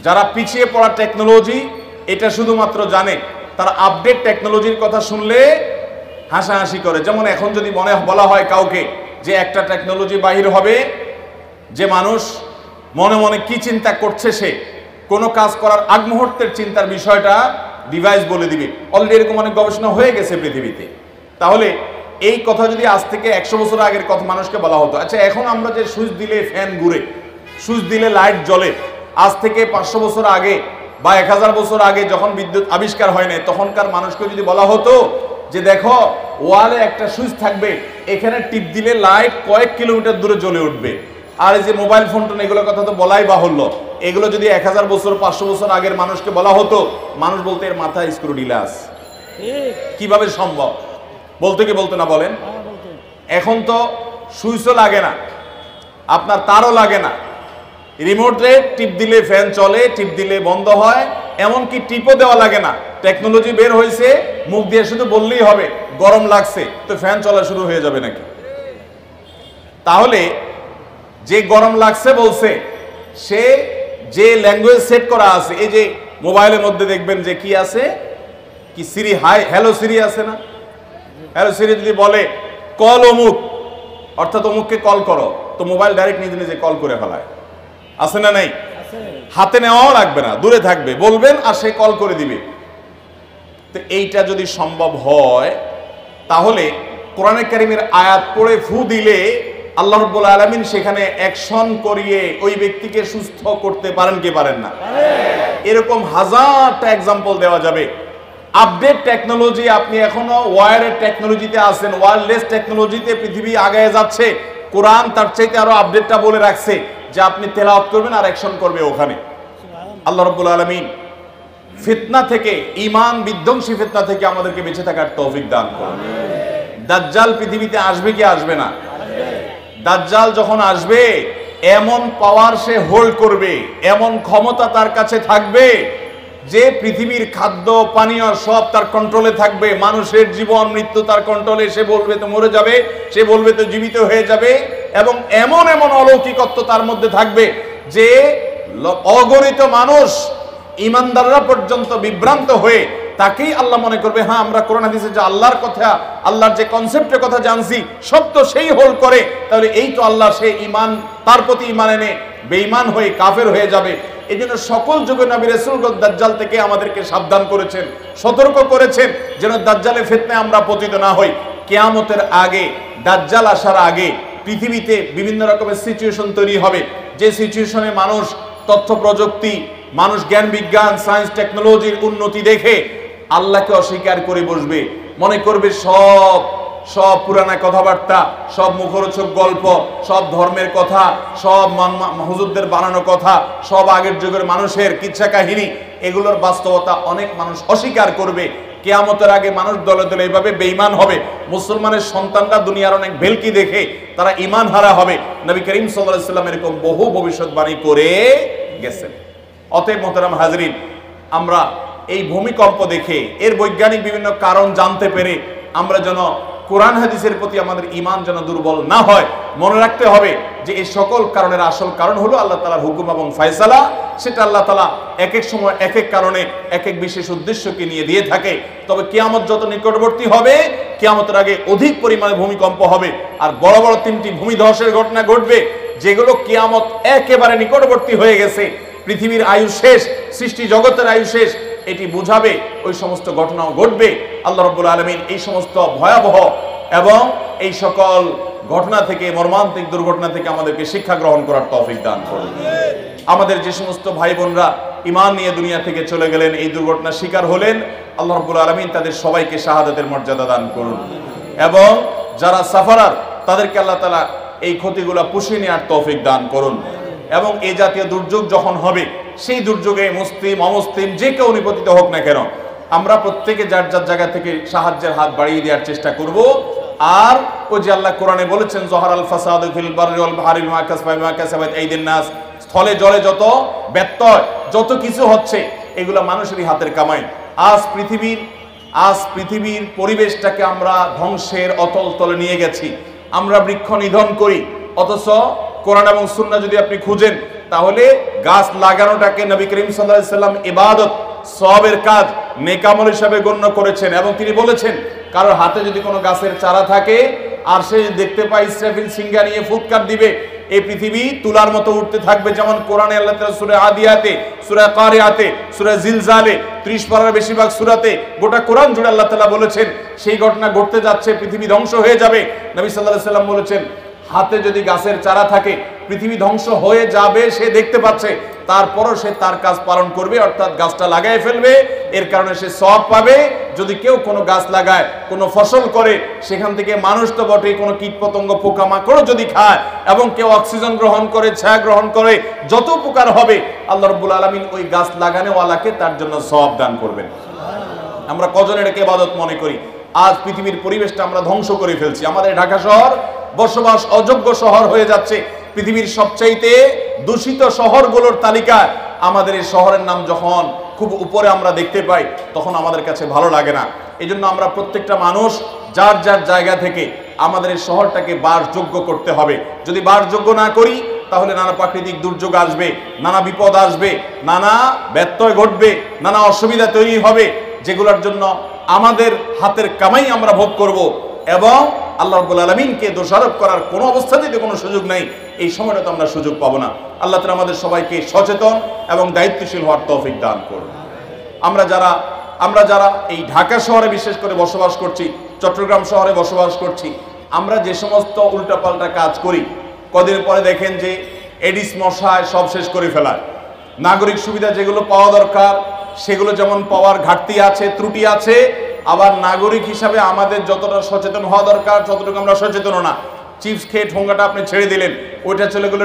যারা পিছিয়ে পড়া টেকনোলজি এটা শুধুমাত্র জানে, তারা আপডেট টেকনোলজির কথা শুনলে হাসাহাসি করে। যেমন এখন যদি বলা হয় কাউকে যে একটা টেকনোলজি বাহির হবে, যে মানুষ মনে মনে কি চিন্তা করছে, সে কোনো কাজ করার আগ মুহূর্তের চিন্তার বিষয়টা ডিভাইস বলে দিবে। অলরেডি এরকম অনেক গবেষণা হয়ে গেছে পৃথিবীতে। তাহলে এই কথা যদি আজ থেকে 100 বছর আগের কথা মানুষকে বলা হতো, আচ্ছা এখন আমরা যে সুইচ দিলে ফ্যান ঘুরে, সুইচ দিলে লাইট জ্বলে, আজ থেকে 500 বছর আগে বা 1000 বছর আগে যখন বিদ্যুৎ আবিষ্কার হয় নাই, তখনকার মানুষকে যদি বলা হতো যে দেখো ওয়ালে একটা সুইচ থাকবে, এখানে টিপ দিলে লাইট কয়েক কিলোমিটার দূরে জ্বলে উঠবে, আর এই যে মোবাইল ফোন টোন এগুলোর কথা তো বলাই বাহুল্য, এগুলো যদি 1000 বছর 500 বছর আগের মানুষকে বলা হতো, মানুষ বলতে এর মাথায় স্ক্রু ঢিলাস, কিভাবে সম্ভব? বলতে কি বলতো না বলেন? এখন তো সুইচও লাগে না, আপনার তারও লাগে না, রিমোটে টিপ দিলে ফ্যান চলে, টিপ দিলে বন্ধ হয়, এমনকি টিপও দেওয়া লাগে না। টেকনোলজি বের হয়েছে, মুখ দিয়ে শুধু বললেই হবে গরম লাগছে, তো ফ্যান চলা শুরু হয়ে যাবে নাকি? তাহলে যে গরম লাগছে বলছে, সে যে ল্যাঙ্গুয়েজ সেট করা আছে, এই যে মোবাইলের মধ্যে দেখবেন যে কি আছে, কি সিরি, হাই হ্যালো সিরি আছে না, হ্যালো সিরি যদি বলে কল অমুক, অর্থাৎ অমুককে কল করো, তো মোবাইল ডাইরেক্ট নিজে নিজে কল করে ফেলায়, আছে না নাই? হাতে নেওয়াও লাগবে না, দূরে থাকবে, বলবেন আর সে কল করে দিবে। তো এইটা যদি সম্ভব হয়, তাহলে কোরআনে কারীমের আয়াত পড়ে ফু দিলে আল্লাহ রাব্বুল আলামিন সেখানে অ্যাকশন করিয়ে ওই ব্যক্তিকে সুস্থ করতে পারেন কি পারেন না? এরকম হাজারটা এক্সাম্পল দেওয়া যাবে। আপডেট টেকনোলজি, আপনি এখনো ওয়্যারের টেকনোলজিতে আছেন, ওয়্যারলেস টেকনোলজিতে পৃথিবী আগায় যাচ্ছে। কোরআন তার চাইতে আরো আপডেটটা বলে রাখছে যে আপনি তেলাওয়াত করবেন আর অ্যাকশন করবে ওখানে। আল্লাহ রাব্বুল আলামিন ফিতনা থেকে, ঈমান বিধ্বংসী ফিতনা থেকে আমাদেরকে বেঁচে থাকার তৌফিক দান করুন। দাজ্জাল পৃথিবীতে আসবে কি আসবে না? দাজ্জাল যখন আসবে এমন পাওয়ার সে হোল্ড করবে, এমন ক্ষমতা তার কাছে থাকবে যে পৃথিবীর খাদ্য পানীয় সব তার কন্ট্রোলে থাকবে। মানুষের জীবন মৃত্যু তার কন্ট্রোলে। সে বলবে তো মরে যাবে, সে বলবে তো জীবিত হয়ে যাবে। এবং এমন এমন অলৌকিকত্ব তার মধ্যে থাকবে যে অগণিত মানুষ, ইমানদাররা পর্যন্ত বিভ্রান্ত হয়ে তাকেই আল্লাহ মনে করবে। হ্যাঁ, আমরা কোরআন হাদিসে যে আল্লাহর কথা, আল্লাহর যে কনসেপ্টের কথা জানছি সব তো সেই হোল্ড করে, তাহলে এই তো আল্লাহ, সে ঈমান, তার প্রতি ঈমান এনে বেঈমান হয়ে কাফের হয়ে যাবে। এই জন্য সকল যুগে নবী রাসূলগণ দাজ্জাল থেকে আমাদেরকে সাবধান করেছেন, সতর্ক করেছেন, যেন দাজ্জালের ফিতনায় আমরা পতিত না হই। কিয়ামতের আগে, দাজ্জাল আসার আগে পৃথিবীতে বিভিন্ন রকমের সিচুয়েশন তৈরি হবে, যে সিচুয়েশনে মানুষ তথ্য প্রযুক্তি, মানুষ জ্ঞান বিজ্ঞান, সায়েন্স টেকনোলজির উন্নতি দেখে আল্লাহকে অস্বীকার করে বসবে। মনে করবে সব সব পুরানা কথাবার্তা, সব মুখরোচক গল্প, সব ধর্মের কথা, সব হুজুরদের বানানো কথা, সব আগের যুগের মানুষের কিচ্ছা কাহিনী, এগুলোর বাস্তবতা অনেক মানুষ অস্বীকার করবে। কিয়ামতের আগে মানুষ দলে দলে এইভাবে বেঈমান হবে। মুসলমানের সন্তানরা দুনিয়ার অনেক ভেলকি দেখে তারা ঈমান হারা হবে। নবী করিম সাল্লাল্লাহু আলাইহি ওয়াসাল্লাম এরকম বহু ভবিষ্যৎবাণী করে গেছেন। অতএব মোহতারাম হাজরিন, আমরা এই ভূমিকম্প দেখে এর বৈজ্ঞানিক বিভিন্ন কারণ জানতে পেরে আমরা যেন কোরআন হাদিসের প্রতি আমাদের ঈমান যেন দুর্বল না হয়। মনে রাখতে হবে যে এই সকল কারণের আসল কারণ হলো আল্লাহ তাআলার হুকুম এবং ফয়সালা। সেটা আল্লাহ তাআলা এক এক সময় এক এক কারণে এক এক বিশেষ উদ্দেশ্যকে নিয়ে দিয়ে থাকে। তবে কিয়ামত যত নিকটবর্তী হবে, কিয়ামতের আগে অধিক পরিমাণে ভূমিকম্প হবে, আর বড় বড় তিনটি ভূমিধসের ঘটনা ঘটবে, যেগুলো কিয়ামত একেবারে নিকটবর্তী হয়ে গেছে। পৃথিবীর আয়ু শেষ, সৃষ্টি জগতের আয়ু শেষ, এটি বুঝাবে ওই সমস্ত ঘটনাও ঘটবে। আল্লাহ রাব্বুল আলামিন এই সমস্ত ভয়াবহ এবং এই সকল ঘটনা থেকে, মর্মান্তিক দুর্ঘটনা থেকে আমাদেরকে শিক্ষা গ্রহণ করার তৌফিক দান করুন। আমাদের যে সমস্ত ভাই বোনরা ঈমান নিয়ে দুনিয়া থেকে চলে গেলেন, এই দুর্ঘটনার শিকার হলেন, আল্লাহ রাব্বুল আলামিন তাদের সবাইকে শাহাদাতের মর্যাদা দান করুন। এবং যারা সাফারার, তাদেরকে আল্লাহ তাআলা এই ক্ষতিগুলো পুষিয়ে নেওয়ার তৌফিক দান করুন। এবং এই জাতীয় দুর্যোগ যখন হবে, সেই দুর্যোগে মুসলিম অমুসলিম যে কেউ নিপতিত হোক না কেন, আমরা প্রত্যেকে যার যার জায়গা থেকে সাহায্যের হাত বাড়িয়ে দেওয়ার চেষ্টা করব। আর ওই যে আল্লাহ কোরআনে বলেছেন, যহারাল ফাসাদু ফিল বাররি ওয়াল বাহরি বিমা কাসাবাত আইদিন নাস, স্থলে জলে যত ব্যত্যয়, যত কিছু হচ্ছে, এগুলো মানুষেরই হাতের কামাই। আজ পৃথিবীর পরিবেশটাকে আমরা ধ্বংসের অতল তলে নিয়ে গেছি। আমরা বৃক্ষ নিধন করি, অথচ কোরআন এবং সুন্নাহ যদি আপনি খুঁজেন, তাহলে গাছ লাগানোটাকে নবী করিম সাল্লাল্লাহু আলাইহি সাল্লাম ইবাদত, সওয়াবের কাজ, নেক আমল হিসেবে গণ্য করেছেন। এবং তিনি বলেছেন, কারোর হাতে যদি কোনো গাছের চারা থাকে আর সে দেখতে পায় ইসরাফিল সিংহা নিয়ে ফুৎকার দিবে, এই পৃথিবী তুলার মতো উঠতে থাকবে। যেমন কোরআনে আল্লাহ তাআলা সূরা আদিয়াতে, সূরা কারিয়াতে, সূরা জিলজালে, 30 পারার বেশিরভাগ সূরাতে, গোটা কোরআন জুড়ে আল্লাহ তাআলা বলেছেন সেই ঘটনা ঘটতে যাচ্ছে, পৃথিবী ধ্বংস হয়ে যাবে। নবী সাল্লাল্লাহু আলাইহি সাল্লাম বলেছেন, হাতে যদি গাছের চারা থাকে, পৃথিবী ধ্বংস হয়ে যাবে সে দেখতে পাচ্ছে, তারপরও সে তার কাজ পালন করবে, অর্থাৎ গাছটা লাগায় ফেলবে। এর কারণে সে সওয়াব পাবে। যদি কেউ কোনো গাছ লাগায়, কোনো ফসল করে, সেখান থেকে মানুষ তো বটে, কোনো কীটপতঙ্গ পোকামাকড় যদি খায় এবং কেউ অক্সিজেন গ্রহণ করে, ছায়া গ্রহণ করে, যত উপকার হবে আল্লাহ রাব্বুল আলামিন ওই গাছ লাগানোওয়ালাকে তার জন্য সওয়াব দান করবেন। আমরা কজন এটাকে ইবাদত মনে করি? আজ পৃথিবীর পরিবেশটা আমরা ধ্বংস করে ফেলছি। আমাদের ঢাকা শহর বসবাস অযোগ্য শহর হয়ে যাচ্ছে। পৃথিবীর সবচাইতে দূষিত শহরগুলোর তালিকায় আমাদের এই শহরের নাম যখন খুব উপরে আমরা দেখতে পাই, তখন আমাদের কাছে ভালো লাগে না। এই জন্য আমরা প্রত্যেকটা মানুষ যার যার জায়গা থেকে আমাদের এই শহরটাকে বাসযোগ্য করতে হবে। যদি বাসযোগ্য না করি, তাহলে নানা প্রাকৃতিক দুর্যোগ আসবে, নানা বিপদ আসবে, নানা ব্যত্যয় ঘটবে, নানা অসুবিধা তৈরি হবে, যেগুলোর জন্য আমাদের হাতের কামাই আমরা ভোগ করব। এবং আল্লাহ রাব্বুল আলামিনকে দোষারোপ করার কোনো অবস্থাতেই কোনো সুযোগ নাই। এই সময়টা তো আমরা সুযোগ পাবো না। আল্লাহ তাআলা আমাদের সবাইকে সচেতন এবং দায়িত্বশীল হওয়ার তৌফিক দান করুন। আমরা যারা এই ঢাকা শহরে বিশেষ করে বসবাস করছি, চট্টগ্রাম শহরে বসবাস করছি, আমরা যে সমস্ত উল্টাপাল্টা কাজ করি, কদিন পরে দেখেন যে এডিস মশায় সব শেষ করে ফেলায়। নাগরিক সুবিধা যেগুলো পাওয়া দরকার সেগুলো যেমন পাওয়ার ঘাটতি আছে, ত্রুটি আছে, আবার নাগরিক হিসাবে আমাদের যতটা সচেতন হওয়া দরকার ততটুকু আমরা সচেতন না। চিপস খেয়ে ঠোঙ্গাটা আপনি ছেড়ে দিলেন, ওইটা চলে গেলো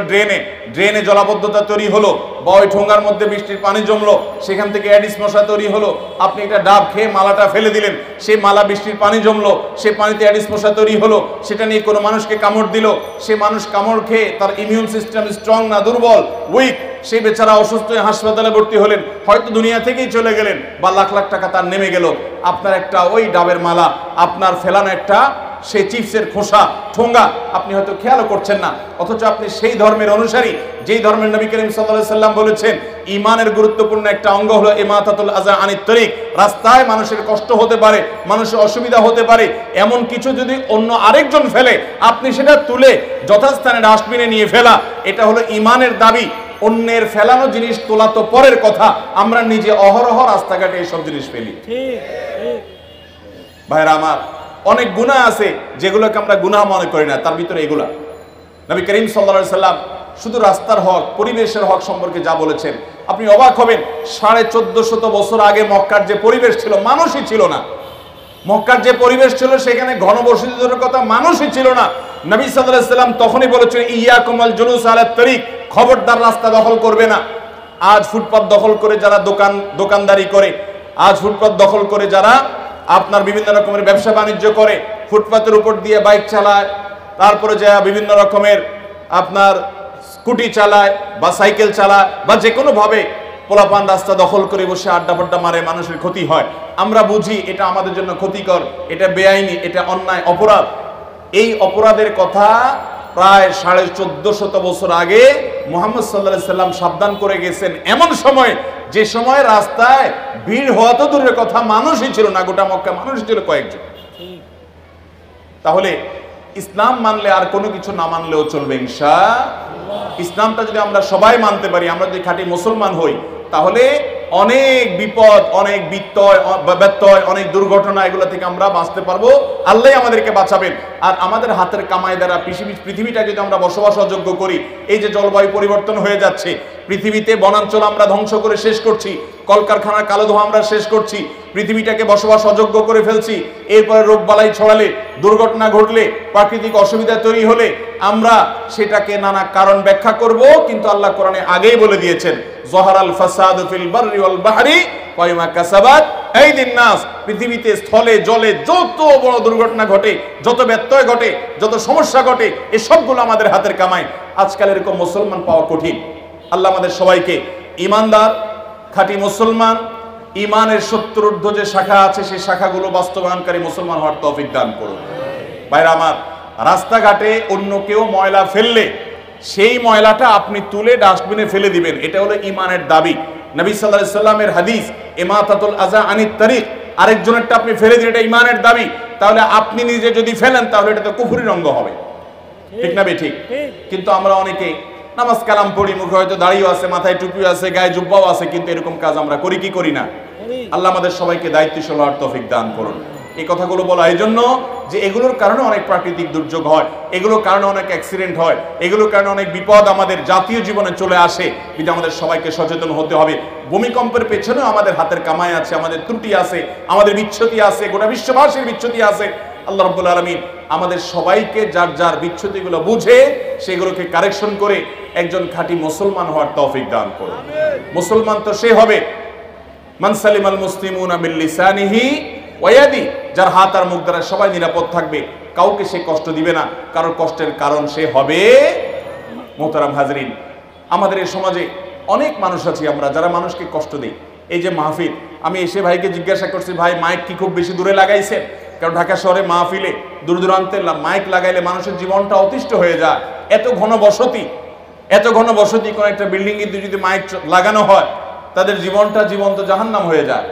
ড্রেনে জলাবদ্ধতা তৈরি হলো, বা ওই ঠোঙ্গার মধ্যে বৃষ্টির পানি জমলো, সেখান থেকে অ্যাডিস মশা তৈরি হলো। আপনি একটা ডাব খেয়ে মালাটা ফেলে দিলেন, সেই মালা বৃষ্টির পানি জমলো, সেই পানিতে অ্যাডিস মশা তৈরি হলো, সেটা নিয়ে কোনো মানুষকে কামড় দিল, সে মানুষ কামড় খেয়ে তার ইমিউন সিস্টেম স্ট্রং না দুর্বল, উইক, সেই বেচারা অসুস্থ হয়ে হাসপাতালে ভর্তি হলেন, হয়তো দুনিয়া থেকেই চলে গেলেন, বা লাখ লাখ টাকা তার নেমে গেল। আপনার একটা ওই ডাবের মালা, আপনার ফেলানো একটা সেই চিপসের খোসা, ঠোঙ্গা আপনি হয়তো খেয়ালও করছেন না, অথচ আপনি সেই ধর্মের অনুসারী যেই ধর্মের নবী করিম সাল্লাল্লাহু আলাইহি সাল্লাম বলেছেন ঈমানের গুরুত্বপূর্ণ একটা অঙ্গ হলো ইমাতাতুল আযা আনিত তরিক। রাস্তায় মানুষের কষ্ট হতে পারে, মানুষের অসুবিধা হতে পারে, এমন কিছু যদি অন্য আরেকজন ফেলে আপনি সেটা তুলে যথাস্থানে ডাস্টবিনে নিয়ে ফেলা, এটা হলো ঈমানের দাবি। অন্যের ফেলানো জিনিস তোলা তো পরের কথা, আমরা নিজে অহরহ রাস্তাঘাটে এইসব জিনিস ফেলি। ভাইরা আমার, অনেক গুনাহ আছে যেগুলোকে আমরা গুনাহ মনে করি না, তার ভিতরে এগুলা। নবী করিম সাল্লাল্লাহু আলাইহি সাল্লাম শুধু রাস্তার হক, পরিবেশের হক সম্পর্কে যা বলেছেন আপনি অবাক হবেন। 1450 বছর আগে মক্কার যে পরিবেশ ছিল, মানুষই ছিল না। মক্কার যে পরিবেশ ছিল সেখানে ঘনবসতির কথা মানুষই ছিল না। নবী সাল্লাল্লাহু আলাইহি সাল্লাম তখনই বলেছেন ইয়াকুমুল জুলুস আলাত তরিক, খবরদার রাস্তা দখল করবে না। আজ ফুটপাত দখল করে যারা দোকানদারি করে, আজ ফুটপাত দখল করে যারা আপনার বিভিন্ন রকমের ব্যবসা বাণিজ্য করে, ফুটপাতের উপর দিয়ে বাইক চালায়, তারপরে যা বিভিন্ন রকমের আপনার স্কুটি চালায় বা সাইকেল চালায়, বা যে কোনো ভাবে পোলাপান রাস্তা দখল করে বসে আড্ডা ফাড্ডা মারে, মানুষের ক্ষতি হয়। আমরা বুঝি এটা আমাদের জন্য ক্ষতিকর, এটা বেআইনি, এটা অন্যায়, অপরাধ। এই অপরাধের কথা প্রায় 1450 বছর আগে মুহাম্মদ সাল্লাল্লাহু আলাইহি সাল্লাম সাবধান করে গেছেন, এমন সময় যে সময় রাস্তায় ভিড় হওয়া তো দূরের কথা, মানুষই ছিল না, গোটা মক্কা মানুষ ছিল কয়েকজন। তাহলে ইসলাম মানলে আর কোনো কিছু না মানলেও চলবে ইনশাআল্লাহ। ইসলামটা যদি আমরা সবাই মানতে পারি, আমরা যদি খাঁটি মুসলমান হই, তাহলে অনেক বিপদ, অনেক ব্যত্যয়, অনেক দুর্ঘটনা, এগুলো থেকে আমরা বাঁচতে পারবো। আল্লাহ আমাদেরকে বাঁচাবেন। আর আমাদের হাতের কামাই দ্বারা পৃথিবীটা যদি আমরা বসবাস অযোগ্য করি, এই যে জলবায়ু পরিবর্তন হয়ে যাচ্ছে, পৃথিবীতে বনাঞ্চল আমরা ধ্বংস করে শেষ করছি, কলকারখানার কালো ধোঁয়া আমরা শেষ করছি, পৃথিবীটাকে বসবাস অযোগ্য করে ফেলছি। এরপরে রোগবালাই ছড়ালে, দুর্ঘটনা ঘটলে, প্রাকৃতিক অসুবিধা তৈরি হলে আমরা সেটাকে নানা কারণ ব্যাখ্যা করব, কিন্তু আল্লাহ কোরআনে আগেই বলে দিয়েছেন যহারাল ফাসাদু ফিল বাররি ওয়াল বাহরি ওয়ামা কাসাবাত আইদিন নাস। পৃথিবীতে স্থলে জলে যত বড় দুর্ঘটনা ঘটে, যত ব্যত্যয় ঘটে, যত সমস্যা ঘটে, এই সবগুলো আমাদের হাতের কামাই। আজকাল এরকম মুসলমান পাওয়া কঠিন। আল্লাহ আমাদের সবাইকে ইমানদার, খাঁটি মুসলমান, ইমানের 70 ঊর্ধ্ব যে শাখা আছে সেই শাখাগুলো বাস্তবায়নকারী মুসলমান হওয়ার তৌফিক দান করুন। ভাইরা আমার, রাস্তাঘাটে অন্য কেউ ময়লা ফেললে সেই ময়লাটা আপনি তুলে ডাস্টবিনে ফেলে দিবেন, এটা হলো ইমানের দাবি। নবী সাল্লাল্লাহু আলাইহি সাল্লামের হাদিস ইমাতাতুল আযা আনিত তরিক, আরেকজনেরটা আপনি ফেলে দিন, এটা ইমানের দাবি। তাহলে আপনি নিজে যদি ফেলেন তাহলে এটা তো কুফরির অঙ্গ হবে, ঠিক না? ঠিক। কিন্তু আমরা অনেকে নামাজ কালাম পড়ি, মুখে হয়তো দাড়িও আছে, মাথায় টুপিও আছে, গায়ে জুব্বাও আছে, কিন্তু এরকম কাজ আমরা করি কি করি না? আল্লাহ আমাদের সবাইকে দায়িত্বশীল হওয়ার তৌফিক দান করুন। এই কথাগুলো বলা এই জন্য যে এগুলোর কারণে অনেক প্রাকৃতিক দুর্যোগ হয়, এগুলোর কারণে অনেক অ্যাক্সিডেন্ট হয়, এগুলোর কারণে অনেক বিপদ আমাদের জাতীয় জীবনে চলে আসে। কিন্তু আমাদের সবাইকে সচেতন হতে হবে। ভূমিকম্পের পেছনেও আমাদের হাতের কামাই আছে, আমাদের ত্রুটি আছে, আমাদের বিচ্ছুতি আছে, গোটা বিশ্ববাসীর বিচ্ছুতি আছে। আল্লাহ রাব্বুল আলামিন আমাদের সবাইকে যার যার বিচ্ছুতিগুলো বুঝে সেগুলোকে কারেকশন করে একজন খাঁটি মুসলমান হওয়ার তৌফিক দান করুন। মুসলমান তো সে হবে মান সালিমাল মুসলিমুনা মিন লিসানিহি ওয়া ইয়াদি, যার হাত আর মুখ দ্বারা সবাই নিরাপদ থাকবে, কাউকে সে কষ্ট দিবে না, কারোর কষ্টের কারণ সে হবে। মোহতারাম হাজরিন, আমাদের এই সমাজে অনেক মানুষ আছে আমরা যারা মানুষকে কষ্ট দেই। এই যে মাহফিল, আমি এসে ভাইকে জিজ্ঞাসা করছি, ভাই মাইক কি খুব বেশি দূরে লাগাইছেন? কারণ ঢাকা শহরে মাহফিলে দূর দূরান্তে মাইক লাগাইলে মানুষের জীবনটা অতিষ্ঠ হয়ে যায়। এত ঘন বসতি, কোন একটা বিল্ডিং এ যদি মাইক লাগানো হয় তাদের জীবনটা জীবন্ত জাহান্নাম হয়ে যায়।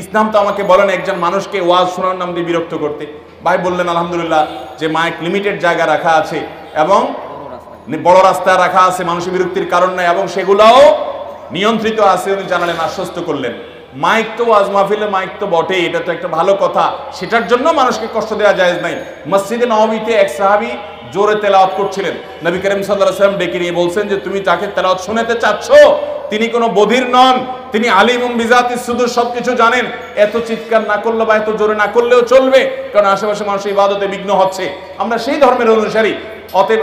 ইসলাম তো আমাকে বলেন একজন মানুষকে ওয়াজ শোনার নাম দিয়ে বিরক্ত করতে। ভাই বললেন আলহামদুলিল্লাহ যে মাইক লিমিটেড জায়গা রাখা আছে এবং বড় রাস্তায় রাখা আছে, মানুষের বিরক্তির কারণ নাই এবং সেগুলাও নিয়ন্ত্রিত আছে, উনি জানালেন, আশ্বস্ত করলেন। মাইক তো ওয়াজ মাহফিলে মাইক তো বটেই, এটা তো একটা ভালো কথা, সেটার জন্য মানুষকে কষ্ট দেওয়া জায়েজ নাই। মসজিদে নববীতে এক সাহাবী জোরে তেলাওয়াত করছিলেন, নবী করিম সাল্লাল্লাহু আলাইহি ওয়াসাল্লাম ডেকে নিয়ে বলছেন যে তুমি তাকে তেলাওয়াত শোনাতে চাচ্ছ, তিনি কোনো বধির নন, তিনি আলিমুম বিজাতিস সুদূর, সবকিছু জানেন। এত চিৎকার না করলে বা এত জোরে না করলেও চলবে, কারণ আশেপাশে মানুষ ইবাদতে বিঘ্ন হচ্ছে। আমরা সেই ধর্মের অনুসারী। অতএব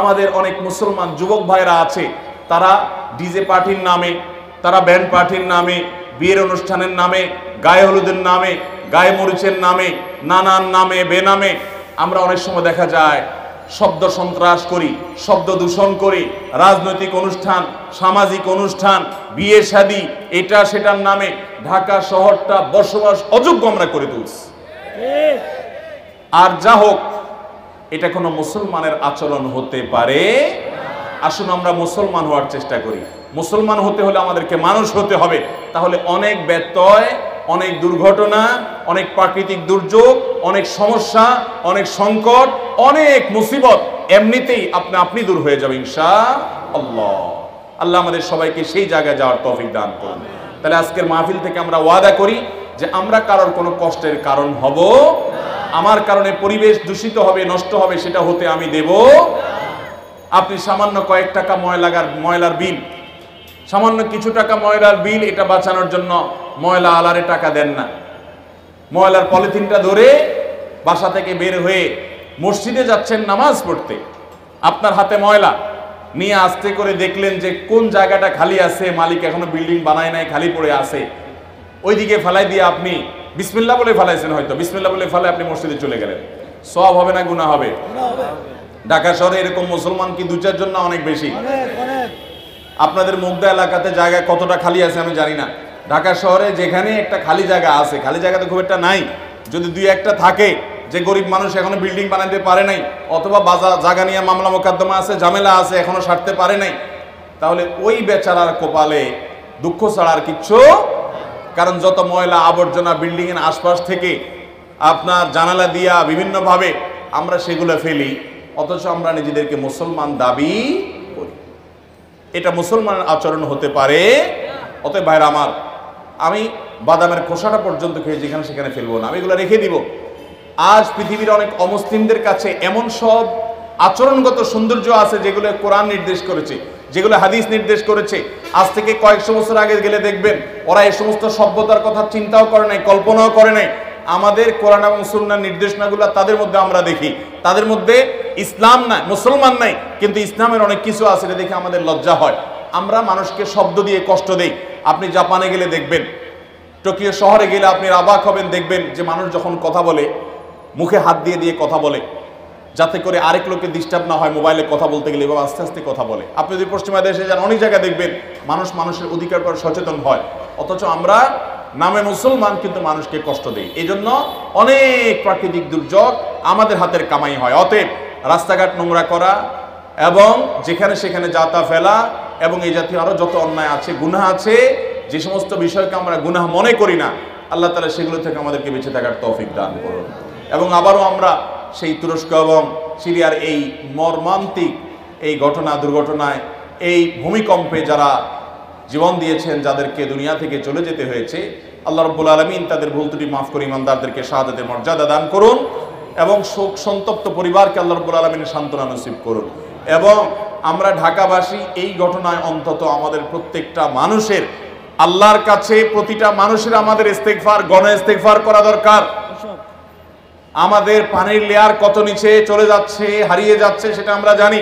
আমাদের অনেক মুসলমান যুবক ভাইরা আছে, তারা ডিজে পার্টির নামে, তারা ব্যান্ড পার্টির নামে, বিয়ের অনুষ্ঠানের নামে, গায়ে হলুদের নামে, গায়ে মরিচের নামে, নানান নামে বেনামে আমরা অনেক সময় দেখা যায় শব্দ সন্ত্রাস করি, শব্দ দূষণ করি। রাজনৈতিক অনুষ্ঠান, সামাজিক অনুষ্ঠান, বিয়ে শাদী, এটা সেটার নামে ঢাকা শহরটা বসবাস অযোগ্য আমরা করে তুলছি। আর যা হোক, এটা কোনো মুসলমানের আচরণ হতে পারে। আসুন আমরা মুসলমান হওয়ার চেষ্টা করি। মুসলমান হতে হলে আমাদেরকে মানুষ হতে হবে। তাহলে অনেক ব্যত্যয়, অনেক দুর্ঘটনা, অনেক প্রাকৃতিক দুর্যোগ, অনেক সমস্যা, অনেক সংকট, অনেক মুসিবত এমনিতেই আপনি দূর হয়ে যাবে ইনশাআল্লাহ। আল্লাহ আমাদের সবাইকে সেই জায়গায় যাওয়ার তৌফিক দান করুন। তাহলে আজকের মাহফিল থেকে আমরা ওয়াদা করি যে আমরা কারোর কোনো কষ্টের কারণ হব, আমার কারণে পরিবেশ দূষিত হবে, নষ্ট হবে, সেটা হতে আমি দেব। আপনি সামান্য কয়েক টাকা ময়লার বিল, সামান্য কিছু টাকা ময়লার বিল, এটা বাঁচানোর জন্য ময়লা আলারে টাকা দেন না। ময়লার পলিথিনটা ধরে বাসা থেকে বের হয়ে মসজিদে যাচ্ছেন নামাজ পড়তে, আপনার হাতে ময়লা নিয়ে আস্তে করে দেখলেন যে কোন জায়গাটা খালি আছে, মালিক এখনো বিল্ডিং বানায় নাই, খালি পড়ে আছে, ওইদিকে ফেলাই দিয়ে আপনি বিসমিল্লাহ বলে ফেলাইছেন, হয়তো বিসমিল্লাহ বলে ফেলে আপনি মসজিদে চলে গেলেন। সওয়াব হবে না গুনাহ হবে? ঢাকা শহরে এরকম মুসলমান কি 2-4 জন না অনেক বেশি? আপনাদের মুগদা এলাকাতে জায়গা কতটা খালি আছে আমি জানি না। ঢাকা শহরে যেখানে একটা খালি জায়গা আছে, খালি জায়গা তো খুব একটা নাই, যদি 2-1টা থাকে, যে গরিব মানুষ এখনো বিল্ডিং বানাতে পারে নাই, অথবা বাজার জায়গা নিয়ে মামলা মোকদ্দমা আছে, ঝামেলা আছে, এখনো সারতে পারে নাই, তাহলে ওই বেচারার কপালে দুঃখ ছাড়া আর কিচ্ছু। কারণ যত ময়লা আবর্জনা বিল্ডিং এর আশপাশ থেকে আপনার জানালা দিয়া বিভিন্নভাবে আমরা সেগুলো ফেলি, অথচ আমরা নিজেদেরকে মুসলমান দাবি করি। এটা মুসলমানের আচরণ হতে পারে। অতএব ভাইরা আমার, আমি বাদামের খোসাটা পর্যন্ত খেয়ে যেখানে সেখানে ফেলবো না, আমি এগুলো রেখে দিব। আজ পৃথিবীর অনেক অমুসলিমদের কাছে এমন সব আচরণগত সৌন্দর্য আছে যেগুলো কোরআন নির্দেশ করেছে, যেগুলো হাদিস নির্দেশ করেছে। আজ থেকে কয়েকশো বছর আগে গেলে দেখবেন ওরা এই সমস্ত সভ্যতার কথা চিন্তাও করে নাই, কল্পনাও করে নাই। আমাদের কোরআন এবং সুন্নাহর নির্দেশনাগুলো তাদের মধ্যে আমরা দেখি, তাদের মধ্যে ইসলাম নাই, মুসলমান নাই, কিন্তু ইসলামের অনেক কিছু আছে, এটা দেখে আমাদের লজ্জা হয়। আমরা মানুষকে শব্দ দিয়ে কষ্ট দেই। আপনি জাপানে গেলে দেখবেন, টোকিও শহরে গেলে আপনি অবাক হবেন, দেখবেন যে মানুষ যখন কথা বলে মুখে হাত দিয়ে দিয়ে কথা বলে, যাতে করে আরেক লোকের ডিস্টার্ব না হয়। মোবাইলে কথা বলতে গেলে এবার আস্তে আস্তে কথা বলে। আপনি যদি পশ্চিমা দেশে যান, অনেক জায়গায় দেখবেন মানুষ মানুষের অধিকার পর সচেতন হয়, অথচ আমরা নামে মুসলমান কিন্তু মানুষকে কষ্ট দেই। এই জন্য অনেক প্রাকৃতিক দুর্যোগ আমাদের হাতের কামাই হয়। অতএব রাস্তাঘাট নোংরা করা এবং যেখানে সেখানে যাতা ফেলা এবং এই জাতীয় আরো যত অন্যায় আছে, গুনাহ আছে, যে সমস্ত বিষয়কে আমরা গুনাহ মনে করি না, আল্লাহ তাআলা সেগুলো থেকে আমাদেরকে বেঁচে থাকার তৌফিক দান করুন। এবং আবারও আমরা সেই তুরস্ক এবং সিরিয়ার এই মর্মান্তিক এই দুর্ঘটনায়, এই ভূমিকম্পে যারা জীবন দিয়েছেন, যাদেরকে দুনিয়া থেকে চলে যেতে হয়েছে, আল্লাহ রাব্বুল আলামিন তাদের ভুল ত্রুটি মাফ করে ইমানদারদেরকে শাহাদাতের মর্যাদা দান করুন এবং শোক সন্তপ্ত পরিবারকে আল্লাহ রাব্বুল আলামিনের সান্ত্বনা নসিব করুন। এবং আমরা ঢাকাবাসী এই ঘটনায় অন্তত আমাদের প্রত্যেকটা মানুষের আল্লাহর কাছে, প্রতিটা মানুষের আমাদের ইস্তেগফার, গণ ইস্তেগফার করা দরকার। আমাদের পানির লেয়ার কত নিচে চলে যাচ্ছে, হারিয়ে যাচ্ছে, সেটা আমরা জানি।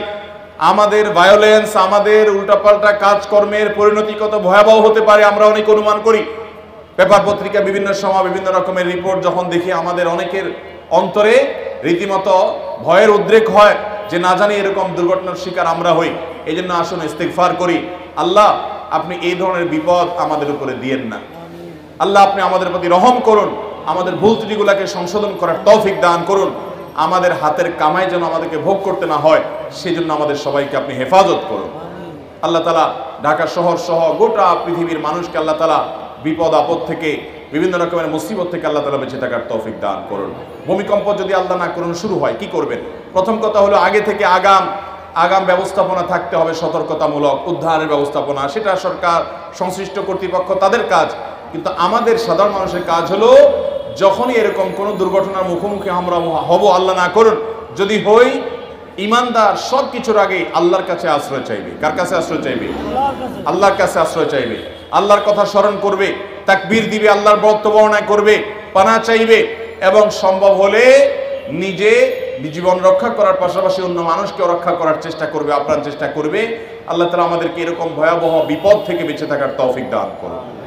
আমাদের ভায়োলেন্স, আমাদের উল্টাপাল্টা কাজকর্মের পরিণতি কত ভয়াবহ হতে পারে আমরা অনেক অনুমান করি। পেপার পত্রিকা বিভিন্ন সময় বিভিন্ন রকমের রিপোর্ট যখন দেখি, আমাদের অনেকের অন্তরে রীতিমতো ভয়ের উদ্রেক হয় যে না জানি এরকম দুর্ঘটনার শিকার আমরা হই। এই জন্য আসুন ইস্তেগফার করি। আল্লাহ, আপনি এই ধরনের বিপদ আমাদের উপরে দিয়েন না। আল্লাহ, আপনি আমাদের প্রতি রহম করুন, আমাদের ভুল ত্রুটিগুলোকে সংশোধন করার তৌফিক দান করুন। আমাদের হাতের কামাই যেন আমাদেরকে ভোগ করতে না হয়, সেজন্য আমাদের সবাইকে আপনি হেফাজত করুন। আল্লাহ তাআলা ঢাকা শহর সহ গোটা পৃথিবীর মানুষকে আল্লাহ তাআলা বিপদ আপদ থেকে, বিভিন্ন রকমের মুসিবত থেকে আল্লাহ তাআলা বেঁচে থাকার তৌফিক দান করুন। ভূমিকম্প যদি আল্লাহ না করুন শুরু হয়, কি করবেন? প্রথম কথা হলো আগে থেকে আগাম ব্যবস্থাপনা থাকতে হবে, সতর্কতামূলক উদ্ধারের ব্যবস্থাপনা। সেটা সরকার, সংশ্লিষ্ট কর্তৃপক্ষ, তাদের কাজ। কিন্তু আমাদের সাধারণ মানুষের কাজ হলো যখনই এরকম কোনো দুর্ঘটনার মুখোমুখি আমরা হব, আল্লাহ না করুন যদি হই, ইমানদার সব কিছুর আগে আল্লাহর কাছে আশ্রয় চাইবে। কার কাছে আশ্রয় চাইবে? আল্লাহর কাছে আশ্রয় চাইবে। আল্লাহর কথা স্মরণ করবে, তাকবীর দিবে, আল্লাহর বর্ণনা করবে, পানাহ চাইবে এবং সম্ভব হলে নিজে জীবন রক্ষা করার পাশাপাশি অন্য মানুষকে রক্ষা করার চেষ্টা করবে, আপ্রাণ চেষ্টা করবে। আল্লাহ তাআলা আমাদেরকে এরকম ভয়াবহ বিপদ থেকে বেঁচে থাকার তৌফিক দান করুন।